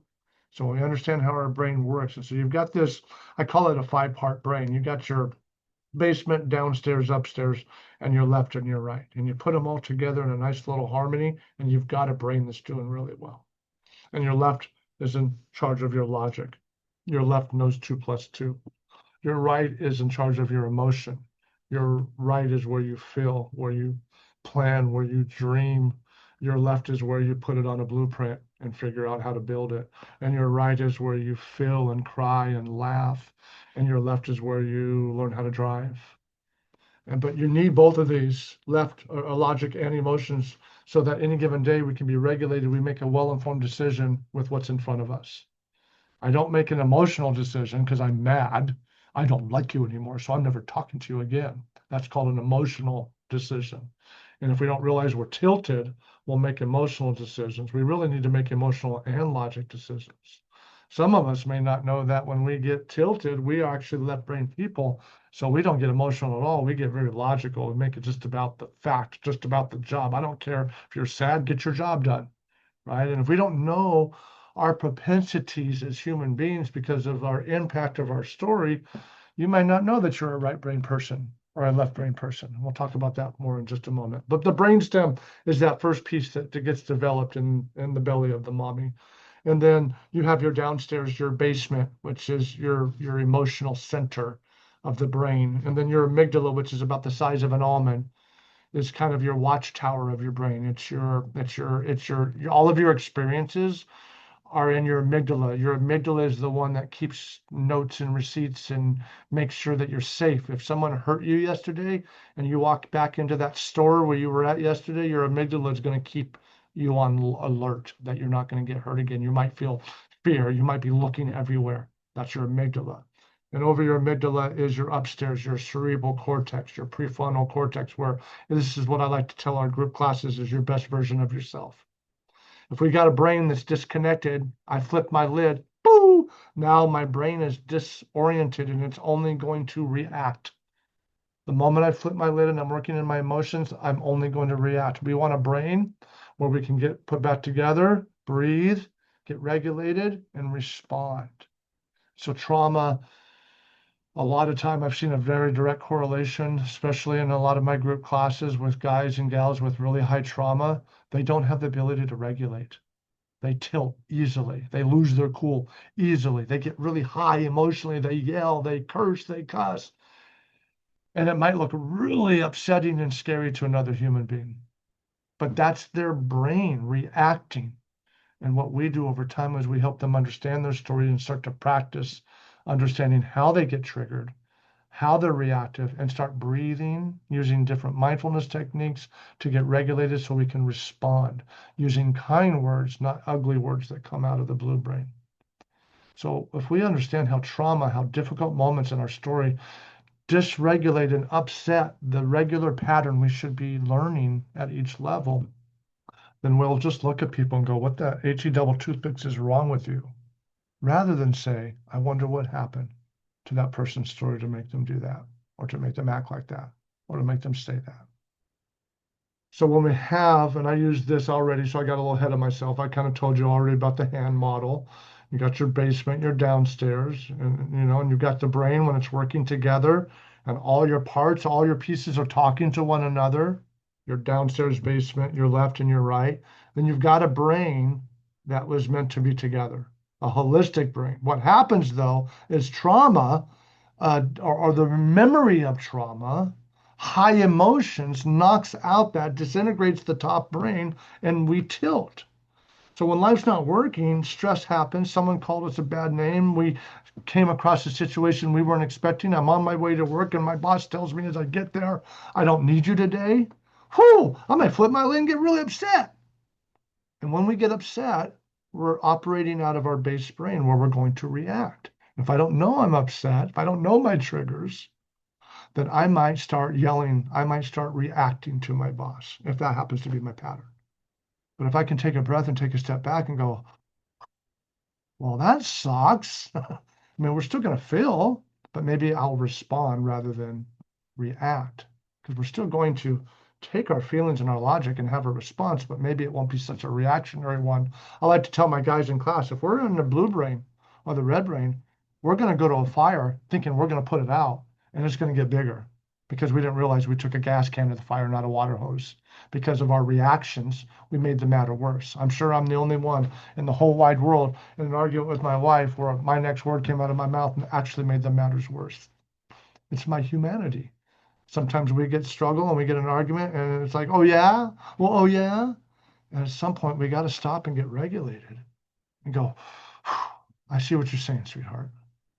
So we understand how our brain works. And so you've got this, I call it a 5-part brain. You got your basement, downstairs, upstairs, and your left and your right. And you put them all together in a nice little harmony, and you've got a brain that's doing really well. And your left is in charge of your logic. Your left knows 2 plus 2. Your right is in charge of your emotion. Your right is where you feel, where you plan, where you dream. Your left is where you put it on a blueprint and figure out how to build it. And your right is where you feel and cry and laugh. And your left is where you learn how to drive. But you need both of these, left logic and emotions, so that any given day we can be regulated. We make a well-informed decision with what's in front of us. I don't make an emotional decision because I'm mad. I don't like you anymore, so I'm never talking to you again. That's called an emotional decision. And if we don't realize we're tilted, we'll make emotional decisions. We really need to make emotional and logic decisions. Some of us may not know that when we get tilted, we are actually left brain people. So we don't get emotional at all. We get very logical and make it just about the fact, just about the job. I don't care if you're sad, get your job done, right? And if we don't know our propensities as human beings because of our impact of our story, you might not know that you're a right brain person or a left brain person. We'll talk about that more in just a moment. But the brainstem is that first piece that gets developed in the belly of the mommy. And then you have your downstairs, your basement, which is your emotional center of the brain. And then your amygdala, which is about the size of an almond, is kind of your watchtower of your brain. It's your all of your experiences are in your amygdala. Your amygdala is the one that keeps notes and receipts and makes sure that you're safe. If someone hurt you yesterday and you walk back into that store where you were at yesterday, your amygdala is going to keep you on alert that you're not going to get hurt again. You might feel fear. You might be looking everywhere. That's your amygdala. And over your amygdala is your upstairs, your cerebral cortex, your prefrontal cortex, where this is what I like to tell our group classes is your best version of yourself. If we got a brain that's disconnected, I flip my lid, boo! Now my brain is disoriented and it's only going to react. The moment I flip my lid and I'm working in my emotions, I'm only going to react. We want a brain where we can get put back together, breathe, get regulated, and respond. So trauma, a lot of time I've seen a very direct correlation, especially in a lot of my group classes with guys and gals with really high trauma. They don't have the ability to regulate. They tilt easily. They lose their cool easily. They get really high emotionally. They yell, they curse, they cuss. And it might look really upsetting and scary to another human being. But that's their brain reacting. And what we do over time is we help them understand their story and start to practice understanding how they get triggered, how they're reactive, and start breathing, using different mindfulness techniques to get regulated so we can respond, using kind words, not ugly words that come out of the blue brain. So if we understand how trauma, how difficult moments in our story dysregulate and upset the regular pattern we should be learning at each level, then we'll just look at people and go, what the HE double toothpicks is wrong with you? Rather than say, I wonder what happened to that person's story to make them do that, or to make them act like that, or to make them say that. So when we have, and I used this already, so I got a little ahead of myself. I kind of told you already about the hand model. You got your basement, your downstairs, and you've got the brain when it's working together, and all your parts, all your pieces are talking to one another. Your downstairs basement, your left and your right. Then you've got a brain that was meant to be together, a holistic brain. What happens though is trauma, or the memory of trauma, high emotions knocks out that, disintegrates the top brain, and we tilt. So when life's not working, stress happens. Someone called us a bad name. We came across a situation we weren't expecting. I'm on my way to work and my boss tells me as I get there, I don't need you today. Whew, I might flip my lid and get really upset. And when we get upset, we're operating out of our base brain where we're going to react. If I don't know I'm upset, if I don't know my triggers, then I might start yelling. I might start reacting to my boss, if that happens to be my pattern. But if I can take a breath and take a step back and go, well, that sucks. I mean, we're still going to feel, but maybe I'll respond rather than react, because we're still going to take our feelings and our logic and have a response, but maybe it won't be such a reactionary one. I like to tell my guys in class, if we're in the blue brain or the red brain, we're going to go to a fire thinking we're going to put it out, and it's going to get bigger because we didn't realize we took a gas can to the fire, not a water hose. Because of our reactions, we made the matter worse. I'm sure I'm the only one in the whole wide world in an argument with my wife where my next word came out of my mouth and actually made the matters worse. It's my humanity. Sometimes we get struggle and we get an argument and it's like, oh yeah, well, oh yeah. And at some point we got to stop and get regulated and go, I see what you're saying, sweetheart.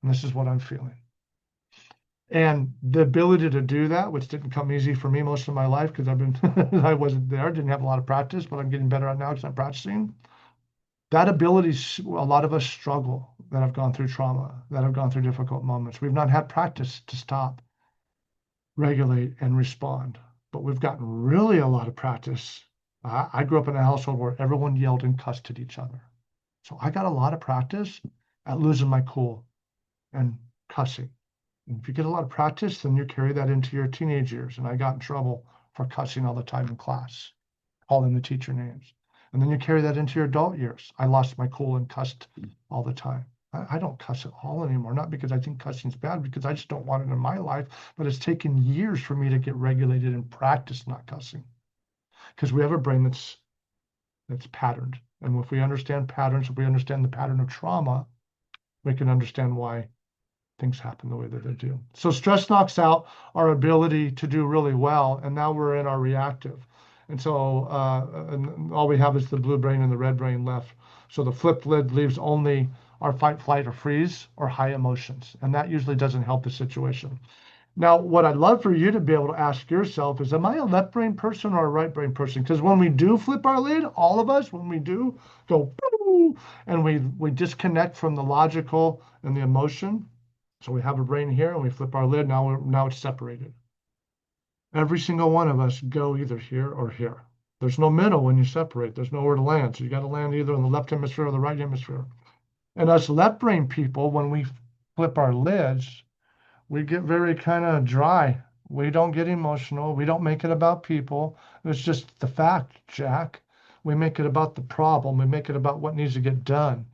And this is what I'm feeling. And the ability to do that, which didn't come easy for me most of my life because I wasn't there, didn't have a lot of practice, but I'm getting better at now because I'm practicing. That ability, a lot of us struggle that have gone through trauma, that have gone through difficult moments. We've not had practice to stop, regulate, and respond. But we've gotten really a lot of practice. I grew up in a household where everyone yelled and cussed at each other. So I got a lot of practice at losing my cool and cussing. And if you get a lot of practice, then you carry that into your teenage years. And I got in trouble for cussing all the time in class, calling the teacher names. And then you carry that into your adult years. I lost my cool and cussed all the time. I don't cuss at all anymore, not because I think cussing's bad, because I just don't want it in my life. But it's taken years for me to get regulated and practice not cussing. Because we have a brain that's patterned. And if we understand patterns, if we understand the pattern of trauma, we can understand why things happen the way that they do. So stress knocks out our ability to do really well, and now we're in our reactive. And so and all we have is the blue brain and the red brain left. So the flipped lid leaves only our fight, flight, or freeze, or high emotions. And that usually doesn't help the situation. Now, what I'd love for you to be able to ask yourself is, am I a left brain person or a right brain person? Because when we do flip our lid, all of us, when we do go, and we disconnect from the logical and the emotion. So we have a brain here and we flip our lid. Now it's separated. Every single one of us go either here or here. There's no middle when you separate. There's nowhere to land. So you got to land either in the left hemisphere or the right hemisphere. And us left brain people, when we flip our lids, we get very kind of dry. We don't get emotional. We don't make it about people. It's just the fact, Jack. We make it about the problem. We make it about what needs to get done.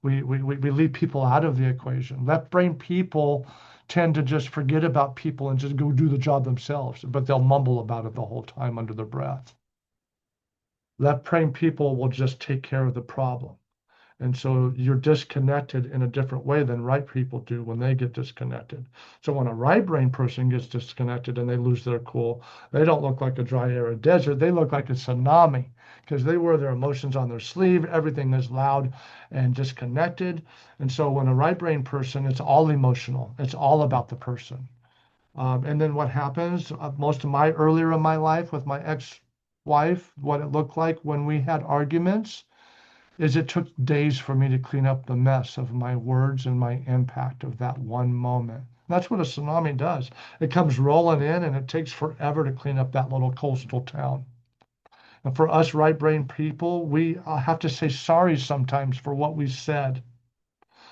We leave people out of the equation. Left brain people tend to just forget about people and just go do the job themselves, but they'll mumble about it the whole time under their breath. Left brain people will just take care of the problem. And so you're disconnected in a different way than right people do when they get disconnected. So when a right brain person gets disconnected and they lose their cool, they don't look like a dry arid desert. They look like a tsunami because they wear their emotions on their sleeve. Everything is loud and disconnected. And so when a right brain person, it's all emotional. It's all about the person. And then what happens, most of my earlier in my life with my ex-wife, what it looked like when we had arguments, is it took days for me to clean up the mess of my words and my impact of that one moment. That's what a tsunami does. It comes rolling in and it takes forever to clean up that little coastal town. And for us right brain people, we have to say sorry sometimes for what we said.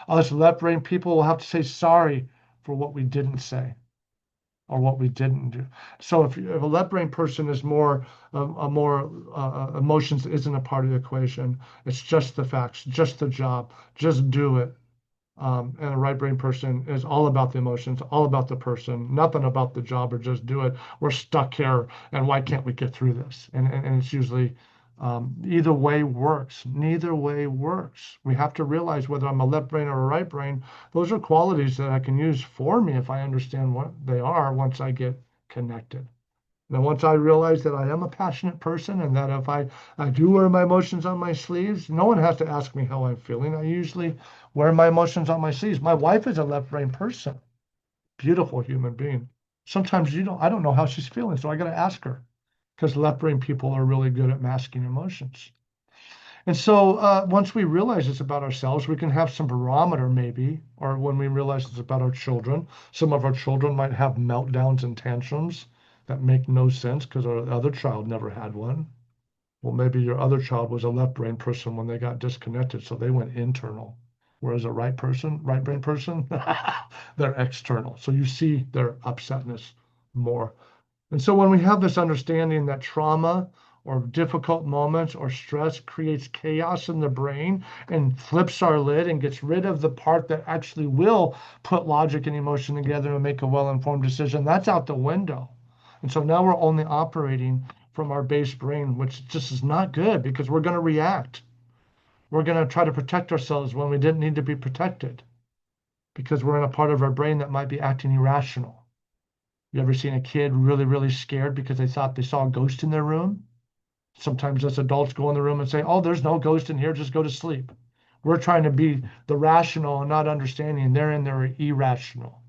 Us left brain people will have to say sorry for what we didn't say or what we didn't do. So if a left brain person is more emotions isn't a part of the equation. It's just the facts, just the job, just do it. And a right brain person is all about the emotions, all about the person, nothing about the job or just do it. We're stuck here, and why can't we get through this? And it's usually either way works. Neither way works. We have to realize whether I'm a left brain or a right brain. Those are qualities that I can use for me if I understand what they are once I get connected. Now, once I realize that I am a passionate person and that if I do wear my emotions on my sleeves, no one has to ask me how I'm feeling. I usually wear my emotions on my sleeves. My wife is a left brain person, beautiful human being. Sometimes I don't know how she's feeling, so I got to ask her. Because left brain people are really good at masking emotions. And so once we realize it's about ourselves, we can have some barometer maybe, or when we realize it's about our children. Some of our children might have meltdowns and tantrums that make no sense because our other child never had one. Well, maybe your other child was a left brain person when they got disconnected, so they went internal. Whereas a right brain person, they're external. So you see their upsetness more. And so when we have this understanding that trauma or difficult moments or stress creates chaos in the brain and flips our lid and gets rid of the part that actually will put logic and emotion together and make a well-informed decision, that's out the window. And so now we're only operating from our base brain, which just is not good because we're going to react. We're going to try to protect ourselves when we didn't need to be protected because we're in a part of our brain that might be acting irrational. You ever seen a kid really, really scared because they thought they saw a ghost in their room? Sometimes us adults go in the room and say, oh, there's no ghost in here, just go to sleep. We're trying to be the rational and not understanding they're in there irrational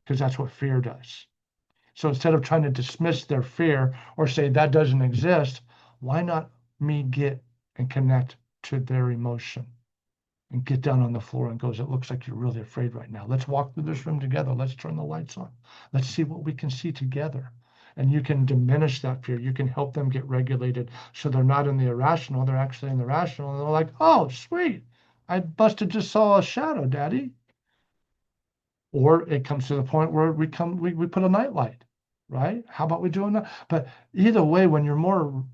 because that's what fear does. So instead of trying to dismiss their fear or say that doesn't exist, why not me get and connect to their emotion and get down on the floor and goes, it looks like you're really afraid right now. Let's walk through this room together. Let's turn the lights on. Let's see what we can see together. And you can diminish that fear. You can help them get regulated so they're not in the irrational, they're actually in the rational. And they're like, oh, sweet. I busted just saw a shadow, Daddy. Or it comes to the point where we put a nightlight, right? How about we doing that? But either way, when you're more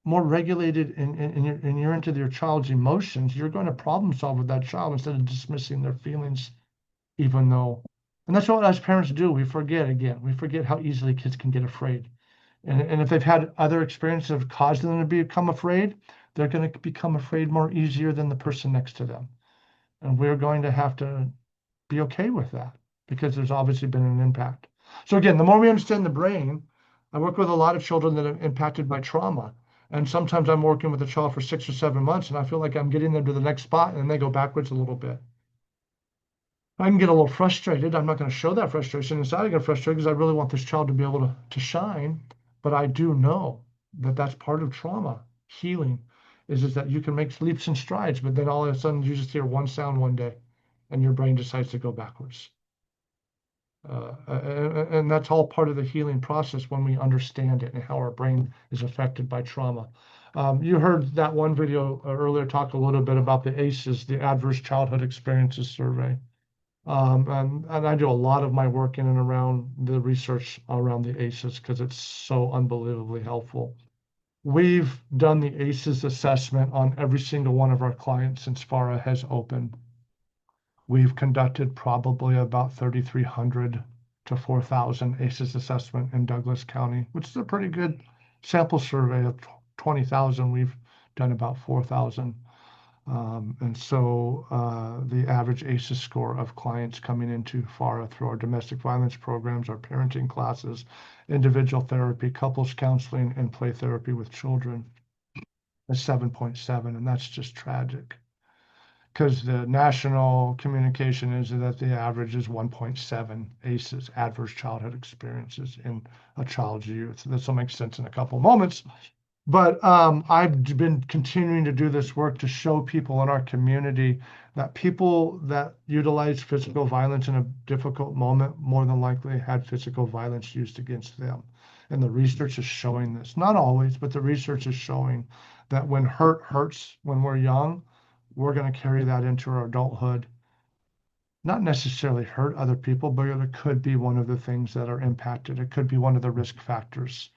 regulated and you're into your child's emotions, you're going to problem solve with that child instead of dismissing their feelings, even though, and that's what us parents do. We forget how easily kids can get afraid. And if they've had other experiences that have caused them to become afraid, they're going to become afraid more easier than the person next to them. And we're going to have to be okay with that because there's obviously been an impact. So again, the more we understand the brain, I work with a lot of children that are impacted by trauma. And sometimes I'm working with a child for 6 or 7 months and I feel like I'm getting them to the next spot and then they go backwards a little bit. I can get a little frustrated. I'm not going to show that frustration inside. I get frustrated because I really want this child to be able to shine. But I do know that that's part of trauma healing is that you can make leaps and strides, but then all of a sudden you just hear one sound one day and your brain decides to go backwards. And that's all part of the healing process when we understand it and how our brain is affected by trauma. You heard that one video earlier talk a little bit about the ACEs, the Adverse Childhood Experiences Survey. And I do a lot of my work in and around the research around the ACEs because it's so unbelievably helpful. We've done the ACEs assessment on every single one of our clients since FARA has opened. We've conducted probably about 3,300 to 4,000 ACEs assessment in Douglas County, which is a pretty good sample survey of 20,000. We've done about 4,000. And so the average ACEs score of clients coming into FARA through our domestic violence programs, our parenting classes, individual therapy, couples counseling, and play therapy with children is 7.7, and that's just tragic. Because the national communication is that the average is 1.7 ACEs, adverse childhood experiences in a child's youth. This will make sense in a couple of moments. But I've been continuing to do this work to show people in our community that people that utilize physical violence in a difficult moment more than likely had physical violence used against them. And the research is showing this. Not always, but the research is showing that when hurt hurts when we're young, we're going to carry that into our adulthood. Not necessarily hurt other people, but it could be one of the things that are impacted. It could be one of the risk factors.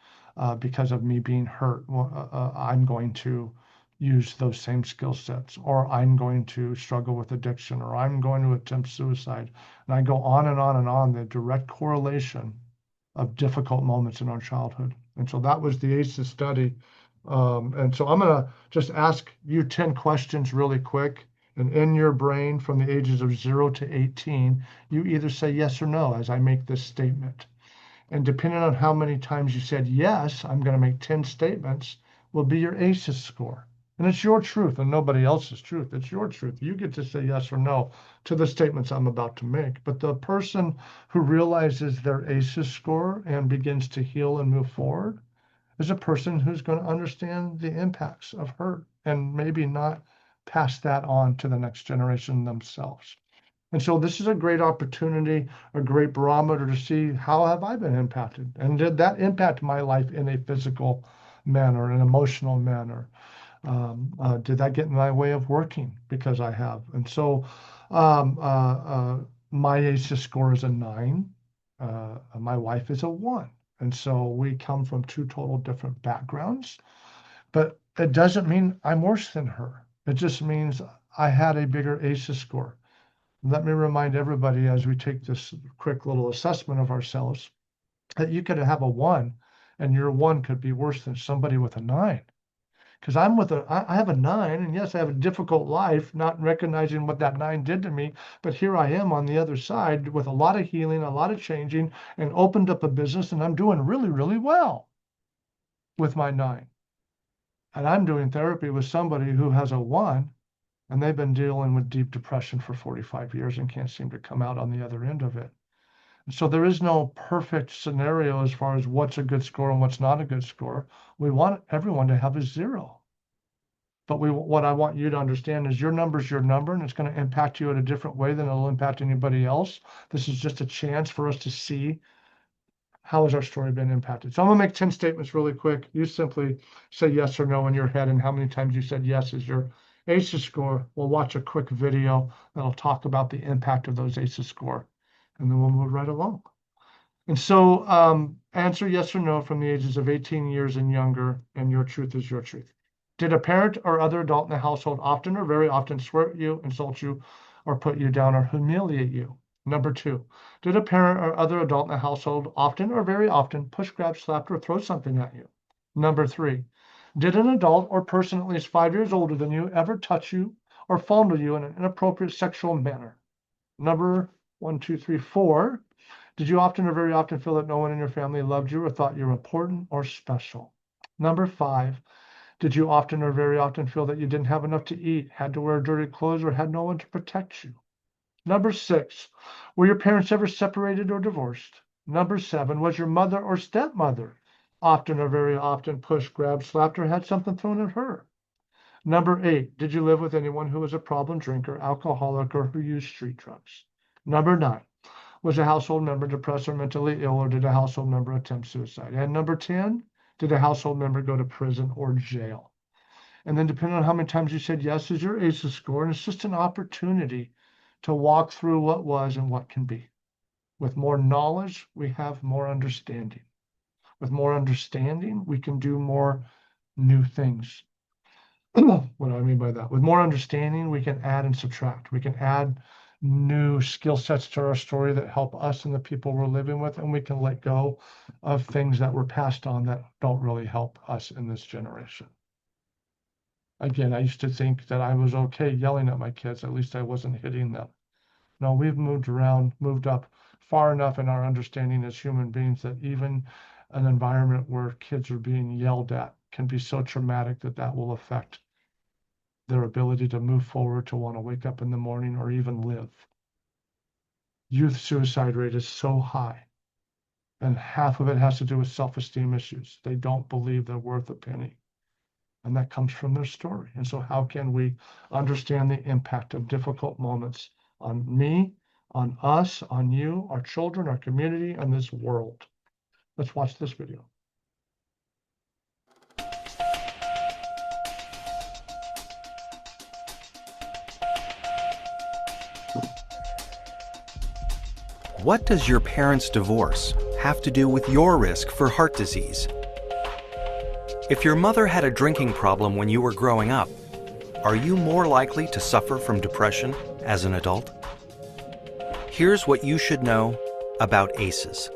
Because of me being hurt, I'm going to use those same skill sets, or I'm going to struggle with addiction, or I'm going to attempt suicide. And I go on and on and on, the direct correlation of difficult moments in our childhood. And so that was the ACEs study. And so I'm going to just ask you 10 questions really quick. And in your brain from the ages of 0 to 18, you either say yes or no as I make this statement. And depending on how many times you said, yes, I'm going to make 10 statements, will be your ACEs score. And it's your truth and nobody else's truth. It's your truth. You get to say yes or no to the statements I'm about to make. But the person who realizes their ACEs score and begins to heal and move forward is a person who's going to understand the impacts of hurt and maybe not pass that on to the next generation themselves. And so this is a great opportunity, a great barometer to see how have I been impacted? And did that impact my life in a physical manner, an emotional manner? Did that get in my way of working? Because I have. And so my ACEs score is a 9. My wife is a 1. And so we come from two total different backgrounds, but it doesn't mean I'm worse than her. It just means I had a bigger ACEs score. Let me remind everybody as we take this quick little assessment of ourselves that you could have a 1 and your 1 could be worse than somebody with a 9. Because I have a 9, and yes, I have a difficult life, not recognizing what that 9 did to me, but here I am on the other side with a lot of healing, a lot of changing, and opened up a business, and I'm doing really, really well with my 9. And I'm doing therapy with somebody who has a 1, and they've been dealing with deep depression for 45 years and can't seem to come out on the other end of it. So there is no perfect scenario as far as what's a good score and what's not a good score. We want everyone to have a 0. But what I want you to understand is your number is your number, and it's going to impact you in a different way than it'll impact anybody else. This is just a chance for us to see how has our story been impacted. So I'm going to make 10 statements really quick. You simply say yes or no in your head, and how many times you said yes is your ACEs score. We'll watch a quick video that'll talk about the impact of those ACEs score, and then we'll move right along. And so answer yes or no from the ages of 18 years and younger, and your truth is your truth. Did a parent or other adult in the household often or very often swear at you, insult you, or put you down or humiliate you? Number 2, did a parent or other adult in the household often or very often push, grab, slap, or throw something at you? Number 3, did an adult or person at least 5 years older than you ever touch you or fondle you in an inappropriate sexual manner? Number 1, 2, 3, 4, did you often or very often feel that no one in your family loved you or thought you were important or special? Number 5, did you often or very often feel that you didn't have enough to eat, had to wear dirty clothes, or had no one to protect you? Number 6, were your parents ever separated or divorced? Number 7, was your mother or stepmother often or very often pushed, grabbed, slapped, or had something thrown at her? Number 8, did you live with anyone who was a problem drinker, alcoholic, or who used street drugs? Number 9, was a household member depressed or mentally ill, or did a household member attempt suicide? And number 10, did a household member go to prison or jail? And then depending on how many times you said yes is your ACEs score, and it's just an opportunity to walk through what was and what can be. With more knowledge, we have more understanding. With more understanding, we can do more new things. What do I mean by that? With more understanding, we can add and subtract. We can add new skill sets to our story that help us and the people we're living with, and we can let go of things that were passed on that don't really help us in this generation. Again, I used to think that I was okay yelling at my kids, at least I wasn't hitting them. No, we've moved around, moved up far enough in our understanding as human beings that even an environment where kids are being yelled at can be so traumatic that that will affect their ability to move forward, to want to wake up in the morning or even live. Youth suicide rate is so high, and half of it has to do with self-esteem issues. They don't believe they're worth a penny, and that comes from their story. And so how can we understand the impact of difficult moments on me, on us, on you, our children, our community, and this world? Let's watch this video. What does your parents' divorce have to do with your risk for heart disease? If your mother had a drinking problem when you were growing up, are you more likely to suffer from depression as an adult? Here's what you should know about ACEs.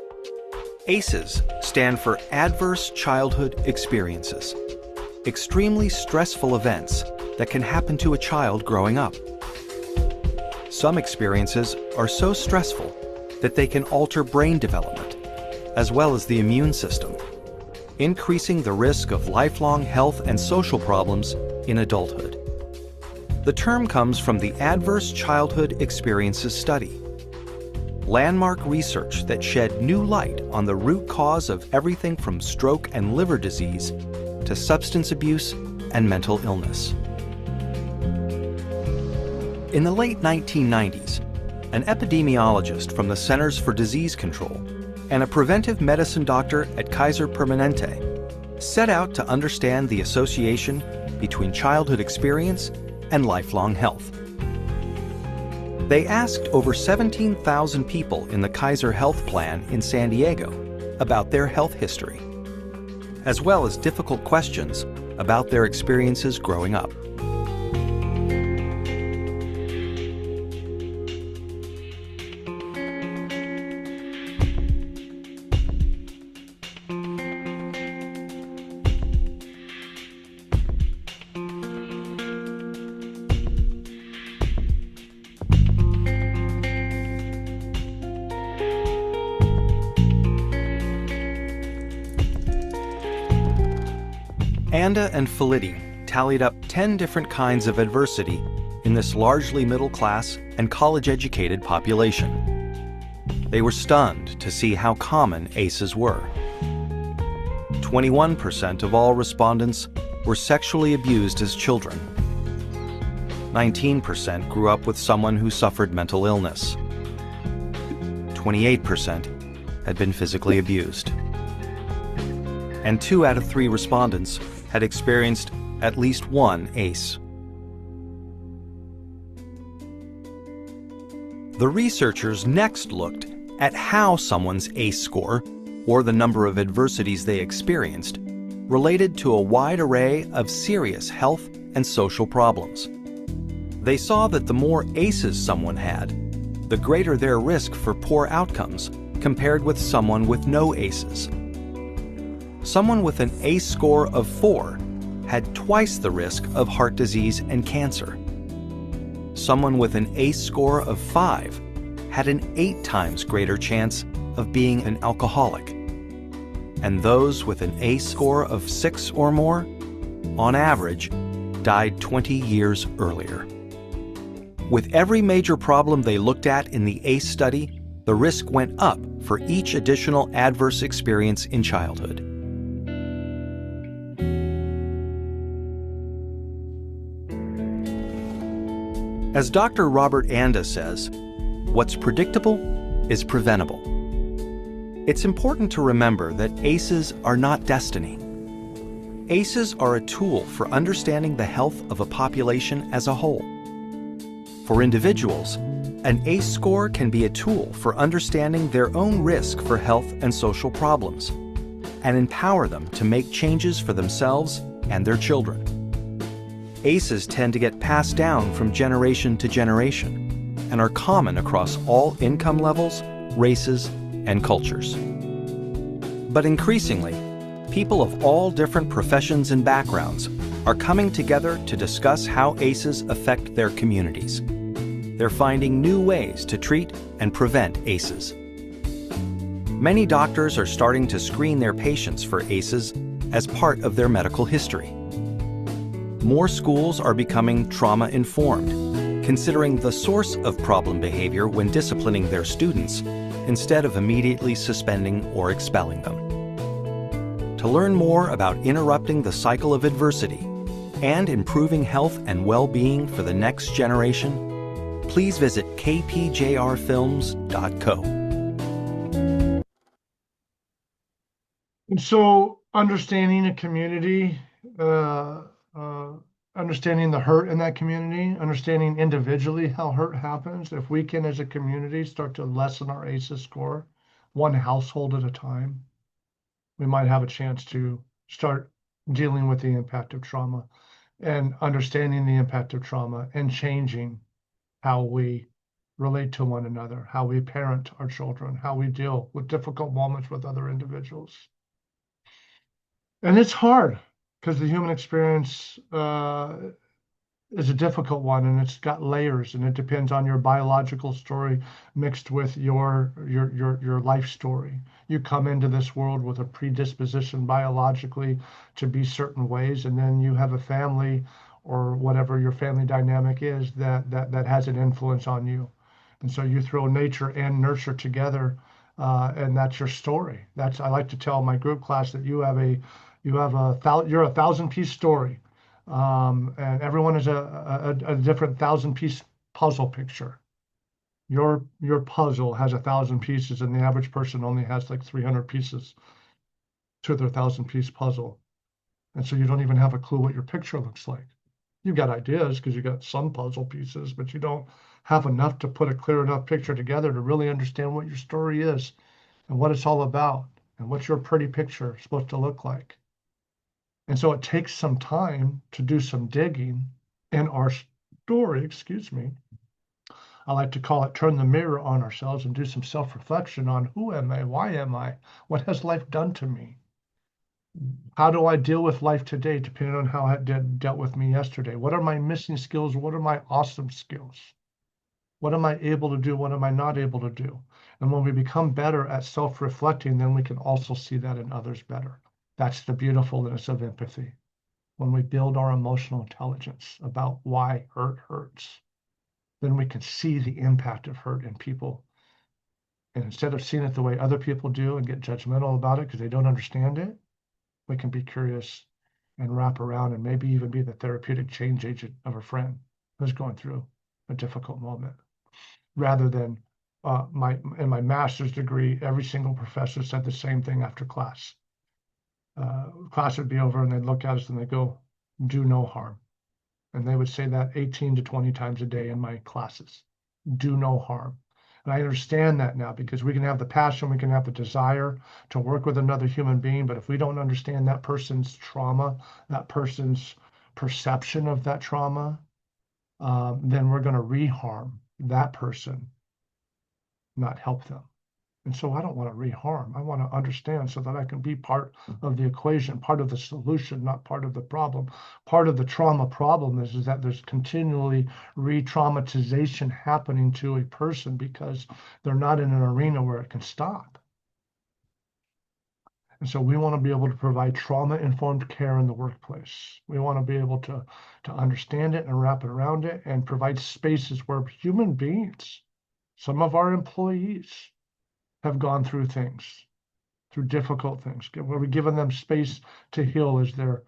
ACEs stand for Adverse Childhood Experiences, extremely stressful events that can happen to a child growing up. Some experiences are so stressful that they can alter brain development, as well as the immune system, increasing the risk of lifelong health and social problems in adulthood. The term comes from the Adverse Childhood Experiences Study, landmark research that shed new light on the root cause of everything from stroke and liver disease to substance abuse and mental illness. In the late 1990s, an epidemiologist from the Centers for Disease Control and a preventive medicine doctor at Kaiser Permanente set out to understand the association between childhood experience and lifelong health. They asked over 17,000 people in the Kaiser Health Plan in San Diego about their health history, as well as difficult questions about their experiences growing up. Anda and Felitti tallied up 10 different kinds of adversity in this largely middle-class and college-educated population. They were stunned to see how common ACEs were. 21% of all respondents were sexually abused as children. 19% grew up with someone who suffered mental illness. 28% had been physically abused. And 2 out of 3 respondents had experienced at least one ACE. The researchers next looked at how someone's ACE score, or the number of adversities they experienced, related to a wide array of serious health and social problems. They saw that the more ACEs someone had, the greater their risk for poor outcomes compared with someone with no ACEs. Someone with an ACE score of 4 had twice the risk of heart disease and cancer. Someone with an ACE score of 5 had an 8 times greater chance of being an alcoholic. And those with an ACE score of 6 or more, on average, died 20 years earlier. With every major problem they looked at in the ACE study, the risk went up for each additional adverse experience in childhood. As Dr. Robert Anda says, what's predictable is preventable. It's important to remember that ACEs are not destiny. ACEs are a tool for understanding the health of a population as a whole. For individuals, an ACE score can be a tool for understanding their own risk for health and social problems, and empower them to make changes for themselves and their children. ACEs tend to get passed down from generation to generation and are common across all income levels, races, and cultures. But increasingly, people of all different professions and backgrounds are coming together to discuss how ACEs affect their communities. They're finding new ways to treat and prevent ACEs. Many doctors are starting to screen their patients for ACEs as part of their medical history. More schools are becoming trauma-informed, considering the source of problem behavior when disciplining their students, instead of immediately suspending or expelling them. To learn more about interrupting the cycle of adversity and improving health and well-being for the next generation, please visit kpjrfilms.co. And so understanding a community, understanding the hurt in that community, understanding individually how hurt happens, if we can as a community start to lessen our ACEs score one household at a time, we might have a chance to start dealing with the impact of trauma and understanding the impact of trauma and changing how we relate to one another, how we parent our children, how we deal with difficult moments with other individuals. And it's hard because the human experience is a difficult one, and it's got layers, and it depends on your biological story mixed with your life story. You come into this world with a predisposition biologically to be certain ways, and then you have a family or whatever your family dynamic is that has an influence on you. And so you throw nature and nurture together, and that's your story. I like to tell my group class that you're a 1,000-piece story. And everyone is a different 1,000-piece puzzle picture. Your puzzle has 1,000 pieces, and the average person only has like 300 pieces to their 1,000-piece puzzle. And so you don't even have a clue what your picture looks like. You've got ideas because you got some puzzle pieces, but you don't have enough to put a clear enough picture together to really understand what your story is and what it's all about And what's your pretty picture supposed to look like? And so it takes some time to do some digging in our story, excuse me. I like to call it turn the mirror on ourselves and do some self-reflection on who am I? Why am I? What has life done to me? How do I deal with life today, depending on how it dealt with me yesterday? What are my missing skills? What are my awesome skills? What am I able to do? What am I not able to do? And when we become better at self-reflecting, then we can also see that in others better. That's the beautifulness of empathy. When we build our emotional intelligence about why hurt hurts, then we can see the impact of hurt in people. And instead of seeing it the way other people do and get judgmental about it because they don't understand it, we can be curious and wrap around and maybe even be the therapeutic change agent of a friend who's going through a difficult moment. Rather than in my master's degree, every single professor said the same thing after class. Class would be over and they'd look at us and they'd go, do no harm. And they would say that 18 to 20 times a day in my classes, do no harm. And I understand that now because we can have the passion, we can have the desire to work with another human being, but if we don't understand that person's trauma, that person's perception of that trauma, then we're going to reharm that person, not help them. And so I don't want to reharm. I want to understand so that I can be part of the equation, part of the solution, not part of the problem. Part of the trauma problem is that there's continually re-traumatization happening to a person because they're not in an arena where it can stop. And so we want to be able to provide trauma-informed care in the workplace. We want to be able to understand it and wrap it around it and provide spaces where human beings, some of our employees, have gone through things, through difficult things, where we've given them space to heal as they're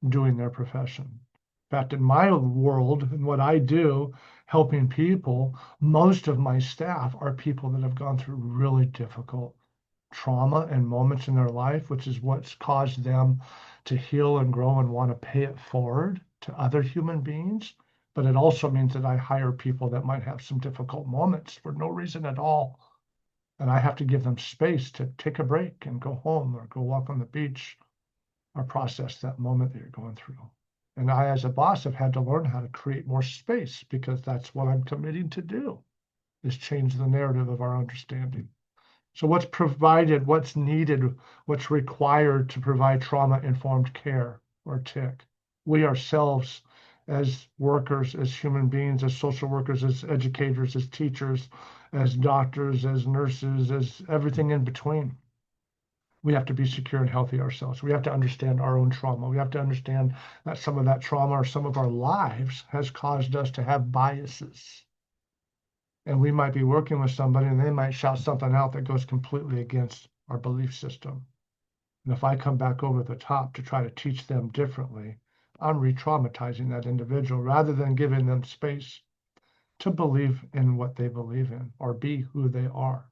doing their profession. In fact, in my world and what I do, helping people, most of my staff are people that have gone through really difficult trauma and moments in their life, which is what's caused them to heal and grow and want to pay it forward to other human beings. But it also means that I hire people that might have some difficult moments for no reason at all. And I have to give them space to take a break and go home or go walk on the beach or process that moment that you're going through. And I, as a boss, have had to learn how to create more space because that's what I'm committing to do, is change the narrative of our understanding. So what's provided, what's needed, what's required to provide trauma-informed care, or TIC? We ourselves, as workers, as human beings, as social workers, as educators, as teachers, as doctors, as nurses, as everything in between, we have to be secure and healthy ourselves. We have to understand our own trauma. We have to understand that some of that trauma or some of our lives has caused us to have biases. And we might be working with somebody and they might shout something out that goes completely against our belief system. And if I come back over the top to try to teach them differently, I'm re-traumatizing that individual rather than giving them space to believe in what they believe in or be who they are,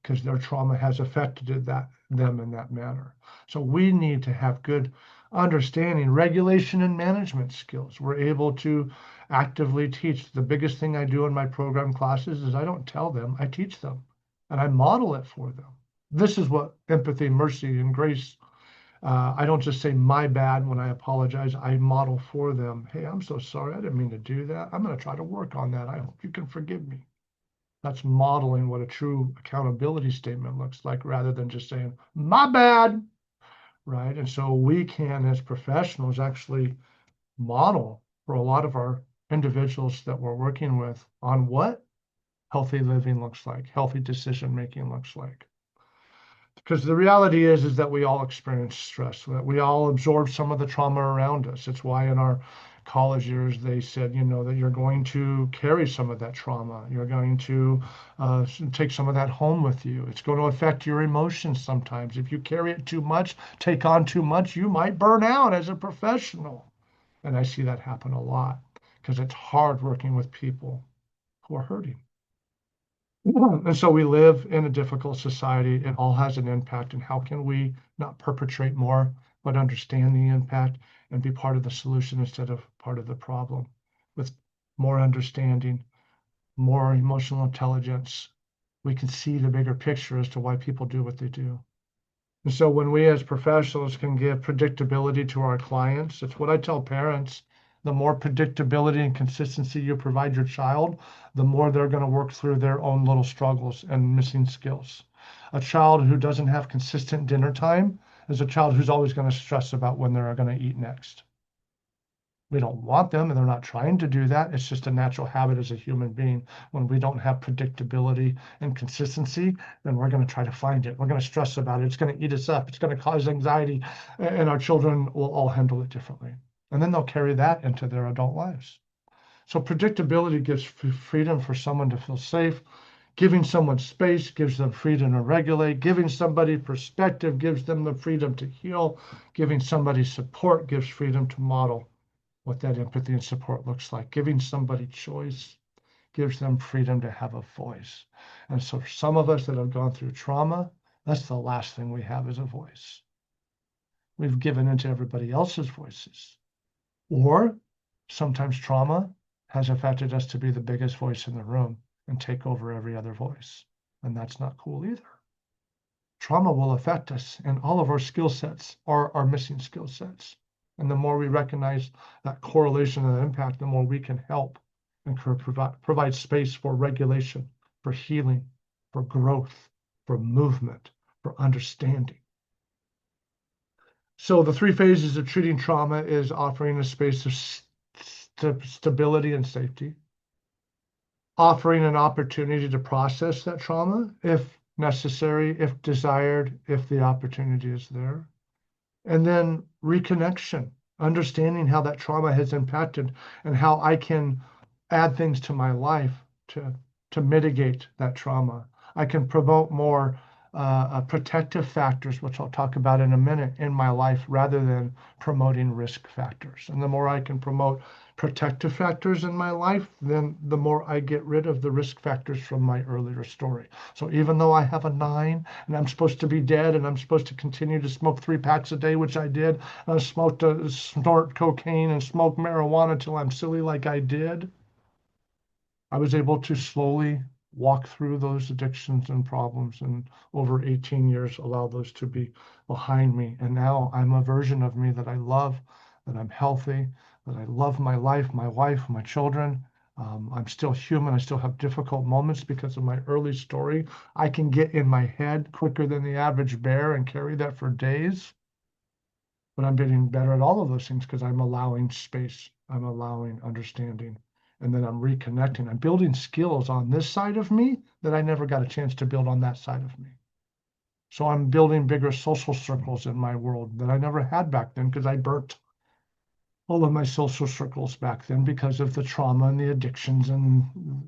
because their trauma has affected them in that manner. So we need to have good understanding, regulation, and management skills. We're able to actively teach. The biggest thing I do in my program classes is I don't tell them, I teach them, and I model it for them. This is what empathy, mercy, and grace. I don't just say my bad when I apologize. I model for them. Hey, I'm so sorry. I didn't mean to do that. I'm going to try to work on that. I hope you can forgive me. That's modeling what a true accountability statement looks like rather than just saying, my bad, right? And so we can, as professionals, actually model for a lot of our individuals that we're working with on what healthy living looks like, healthy decision-making looks like. Because the reality is that we all experience stress, that we all absorb some of the trauma around us. It's why in our college years they said, that you're going to carry some of that trauma. You're going to take some of that home with you. It's going to affect your emotions sometimes. If you carry it too much, take on too much, you might burn out as a professional. And I see that happen a lot because it's hard working with people who are hurting. And so we live in a difficult society. It all has an impact. And how can we not perpetrate more, but understand the impact and be part of the solution instead of part of the problem? With more understanding, more emotional intelligence, we can see the bigger picture as to why people do what they do. And so when we as professionals can give predictability to our clients, it's what I tell parents. The more predictability and consistency you provide your child, the more they're going to work through their own little struggles and missing skills. A child who doesn't have consistent dinner time is a child who's always going to stress about when they're going to eat next. We don't want them, and they're not trying to do that. It's just a natural habit as a human being. When we don't have predictability and consistency, then we're going to try to find it. We're going to stress about it. It's going to eat us up. It's going to cause anxiety, and our children will all handle it differently. And then they'll carry that into their adult lives. So predictability gives freedom for someone to feel safe. Giving someone space gives them freedom to regulate. Giving somebody perspective gives them the freedom to heal. Giving somebody support gives freedom to model what that empathy and support looks like. Giving somebody choice gives them freedom to have a voice. And so for some of us that have gone through trauma, that's the last thing we have is a voice. We've given into everybody else's voices. Or sometimes trauma has affected us to be the biggest voice in the room and take over every other voice. And that's not cool either. Trauma will affect us, and all of our skill sets are our missing skill sets. And the more we recognize that correlation and impact, the more we can help and provide space for regulation, for healing, for growth, for movement, for understanding. So the 3 phases of treating trauma is offering a space of stability and safety, offering an opportunity to process that trauma if necessary, if desired, if the opportunity is there. And then reconnection, understanding how that trauma has impacted and how I can add things to my life to mitigate that trauma. I can promote more protective factors, which I'll talk about in a minute, in my life rather than promoting risk factors. And the more I can promote protective factors in my life, then the more I get rid of the risk factors from my earlier story. So even though I have a 9 and I'm supposed to be dead and I'm supposed to continue to smoke 3 packs a day, which I did, and I snort cocaine and smoke marijuana till I'm silly like I did, I was able to slowly walk through those addictions and problems, and over 18 years allow those to be behind me. And now I'm a version of me that I love, that I'm healthy, that I love my life, my wife, my children. I'm still human. I still have difficult moments because of my early story. I can get in my head quicker than the average bear and carry that for days. But I'm getting better at all of those things because I'm allowing space. I'm allowing understanding. And then I'm reconnecting. I'm building skills on this side of me that I never got a chance to build on that side of me. So I'm building bigger social circles in my world that I never had back then because I burnt all of my social circles back then because of the trauma and the addictions and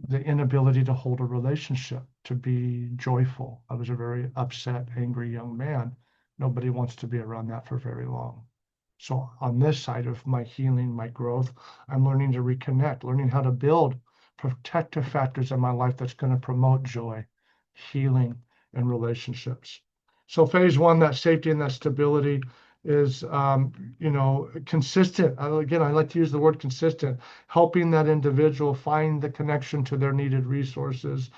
the inability to hold a relationship, to be joyful. I was a very upset, angry young man. Nobody wants to be around that for very long. So on this side of my healing, my growth, I'm learning to reconnect, learning how to build protective factors in my life that's going to promote joy, healing, and relationships. So phase 1, that safety and that stability is, consistent. Again, I like to use the word consistent, helping that individual find the connection to their needed resources,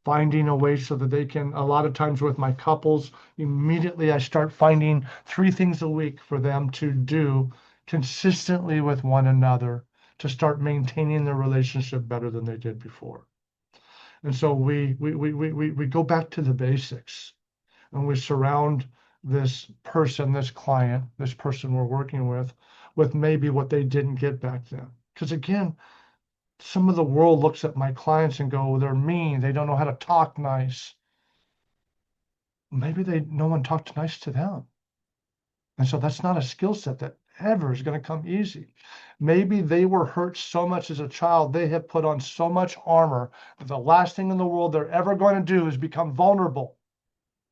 finding a way so that they can, a lot of times with my couples, immediately I start finding 3 things a week for them to do consistently with one another to start maintaining their relationship better than they did before. And so we go back to the basics, and we surround this person, this client, this person we're working with maybe what they didn't get back then. Because again, some of the world looks at my clients and go, they're mean, they don't know how to talk nice. Maybe no one talked nice to them. And so that's not a skill set that ever is going to come easy. Maybe they were hurt so much as a child, they have put on so much armor that the last thing in the world they're ever going to do is become vulnerable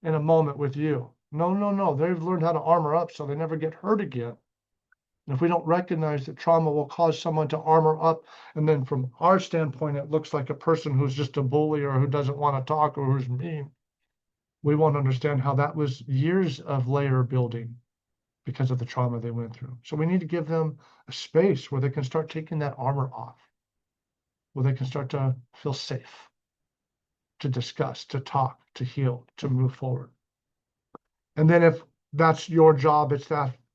in a moment with you. No. They've learned how to armor up so they never get hurt again. And if we don't recognize that trauma will cause someone to armor up, and then from our standpoint, it looks like a person who's just a bully or who doesn't want to talk or who's mean, we won't understand how that was years of layer building because of the trauma they went through. So we need to give them a space where they can start taking that armor off, where they can start to feel safe, to discuss, to talk, to heal, to move forward. And then if that's your job,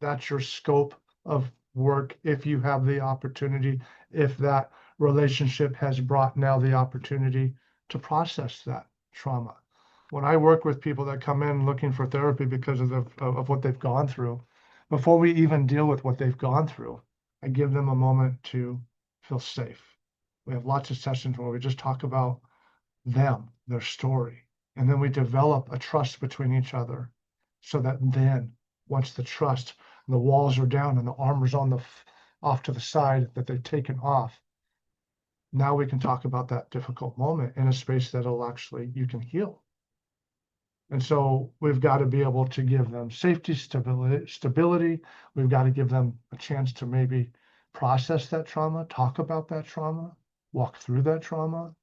that's your scope of work. If you have the opportunity, if that relationship has brought now the opportunity to process that trauma. When I work with people that come in looking for therapy because of what they've gone through, before we even deal with what they've gone through, I give them a moment to feel safe. We have lots of sessions where we just talk about them, their story, and then we develop a trust between each other so that then once the trust and the walls are down and the armor's on the off to the side that they've taken off, now we can talk about that difficult moment in a space that'll actually you can heal. And so we've got to be able to give them safety, stability. We've got to give them a chance to maybe process that trauma, talk about that trauma, walk through that trauma.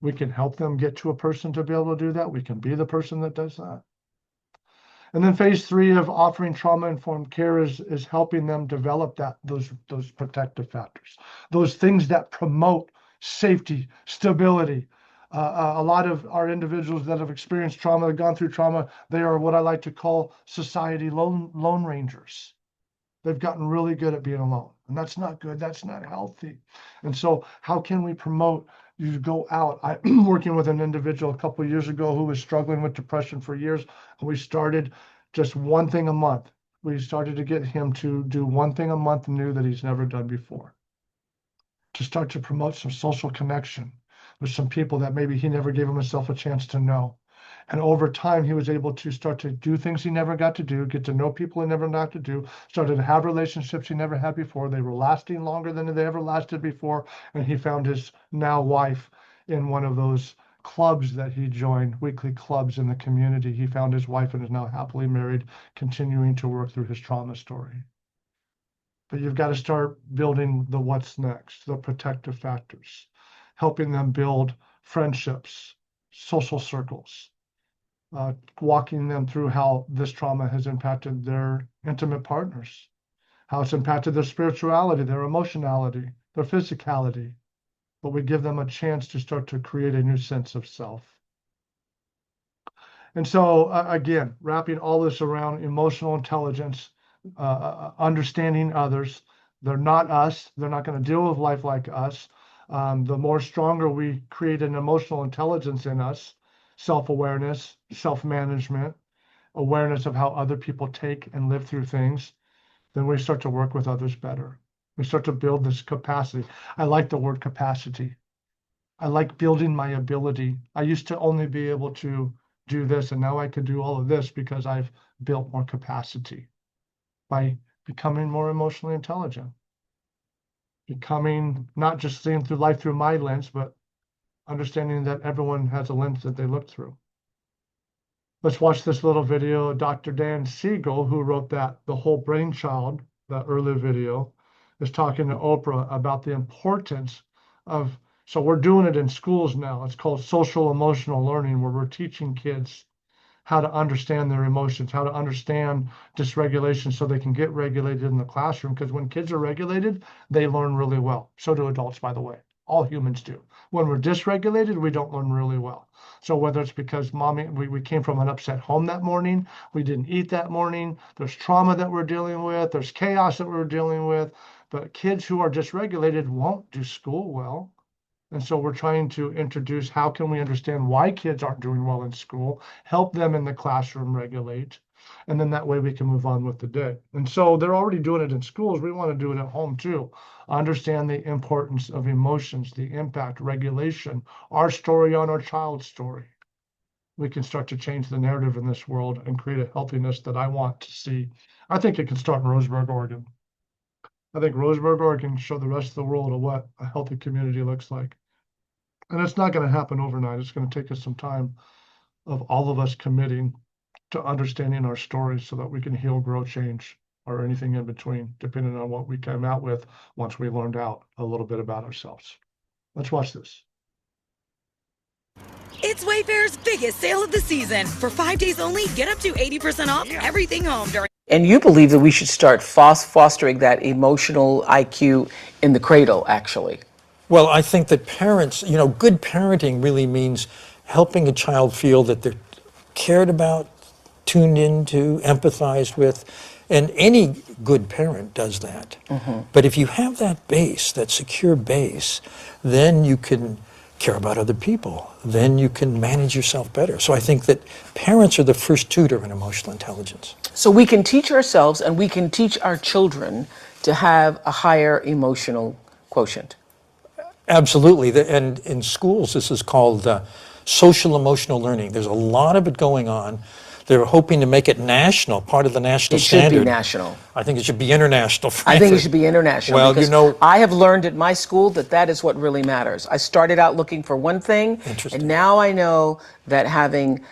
We can help them get to a person to be able to do that. We can be the person that does that. And then phase 3 of offering trauma-informed care is helping them develop those protective factors, those things that promote safety, stability. A lot of our individuals that have experienced trauma, that gone through trauma, they are what I like to call society lone rangers. They've gotten really good at being alone, and that's not good. That's not healthy. And so how can we promote you go out? I'm working with an individual a couple of years ago who was struggling with depression for years, and we started just one thing a month. We started to get him to do one thing a month new that he's never done before, to start to promote some social connection with some people that maybe he never gave himself a chance to know. And over time, he was able to start to do things he never got to do, get to know people he never got to do, started to have relationships he never had before. They were lasting longer than they ever lasted before. And he found his now wife in one of those clubs that he joined, weekly clubs in the community. He found his wife and is now happily married, continuing to work through his trauma story. But you've got to start building the what's next, the protective factors, helping them build friendships, social circles, walking them through how this trauma has impacted their intimate partners, how it's impacted their spirituality, their emotionality, their physicality. But we give them a chance to start to create a new sense of self. And so, again, wrapping all this around emotional intelligence, understanding others. They're not us. They're not going to deal with life like us. The more stronger we create an emotional intelligence in us, self-awareness, self-management, awareness of how other people take and live through things, then we start to work with others better. We start to build this capacity. I like the word capacity. I like building my ability. I used to only be able to do this, and now I can do all of this because I've built more capacity by becoming more emotionally intelligent, becoming not just seeing through life through my lens, but understanding that everyone has a lens that they look through. Let's watch this little video. Dr. Dan Siegel, who wrote that, The Whole Brain Child, that earlier video, is talking to Oprah about the importance of, so we're doing it in schools now. It's called social emotional learning, where we're teaching kids how to understand their emotions, how to understand dysregulation so they can get regulated in the classroom. Because when kids are regulated, they learn really well. So do adults, by the way. All humans do. When we're dysregulated, we don't learn really well. So whether it's because we came from an upset home that morning, we didn't eat that morning, there's trauma that we're dealing with, there's chaos that we're dealing with, but kids who are dysregulated won't do school well. And so we're trying to introduce how can we understand why kids aren't doing well in school, help them in the classroom regulate, and then that way we can move on with the day. And so they're already doing it in schools. We want to do it at home too. Understand the importance of emotions, the impact, regulation, our story on our child's story. We can start to change the narrative in this world and create a healthiness that I want to see. I think it can start in Roseburg, Oregon. I think Roseburg, Oregon can show the rest of the world what a healthy community looks like. And it's not going to happen overnight. It's going to take us some time of all of us committing to understanding our stories so that we can heal, grow, change, or anything in between, depending on what we come out with once we learned out a little bit about ourselves. Let's watch this. It's Wayfair's biggest sale of the season. For 5 days only, get up to 80% off everything home during. And you believe that we should start fostering that emotional IQ in the cradle, actually. Well, I think that parents, good parenting really means helping a child feel that they're cared about, tuned into, empathized with, and any good parent does that. But if you have that base, that secure base, then you can care about other people. Then you can manage yourself better. So I think that parents are the first tutor in emotional intelligence. So we can teach ourselves and we can teach our children to have a higher emotional quotient. Absolutely. And in schools, this is called social emotional learning. There's a lot of it going on. They're hoping to make it national, part of the national standard. It should be national. I think it should be international, frankly. I think it should be international. Well, because you know, I have learned at my school that that is what really matters. I started out looking for one thing, and now I know that having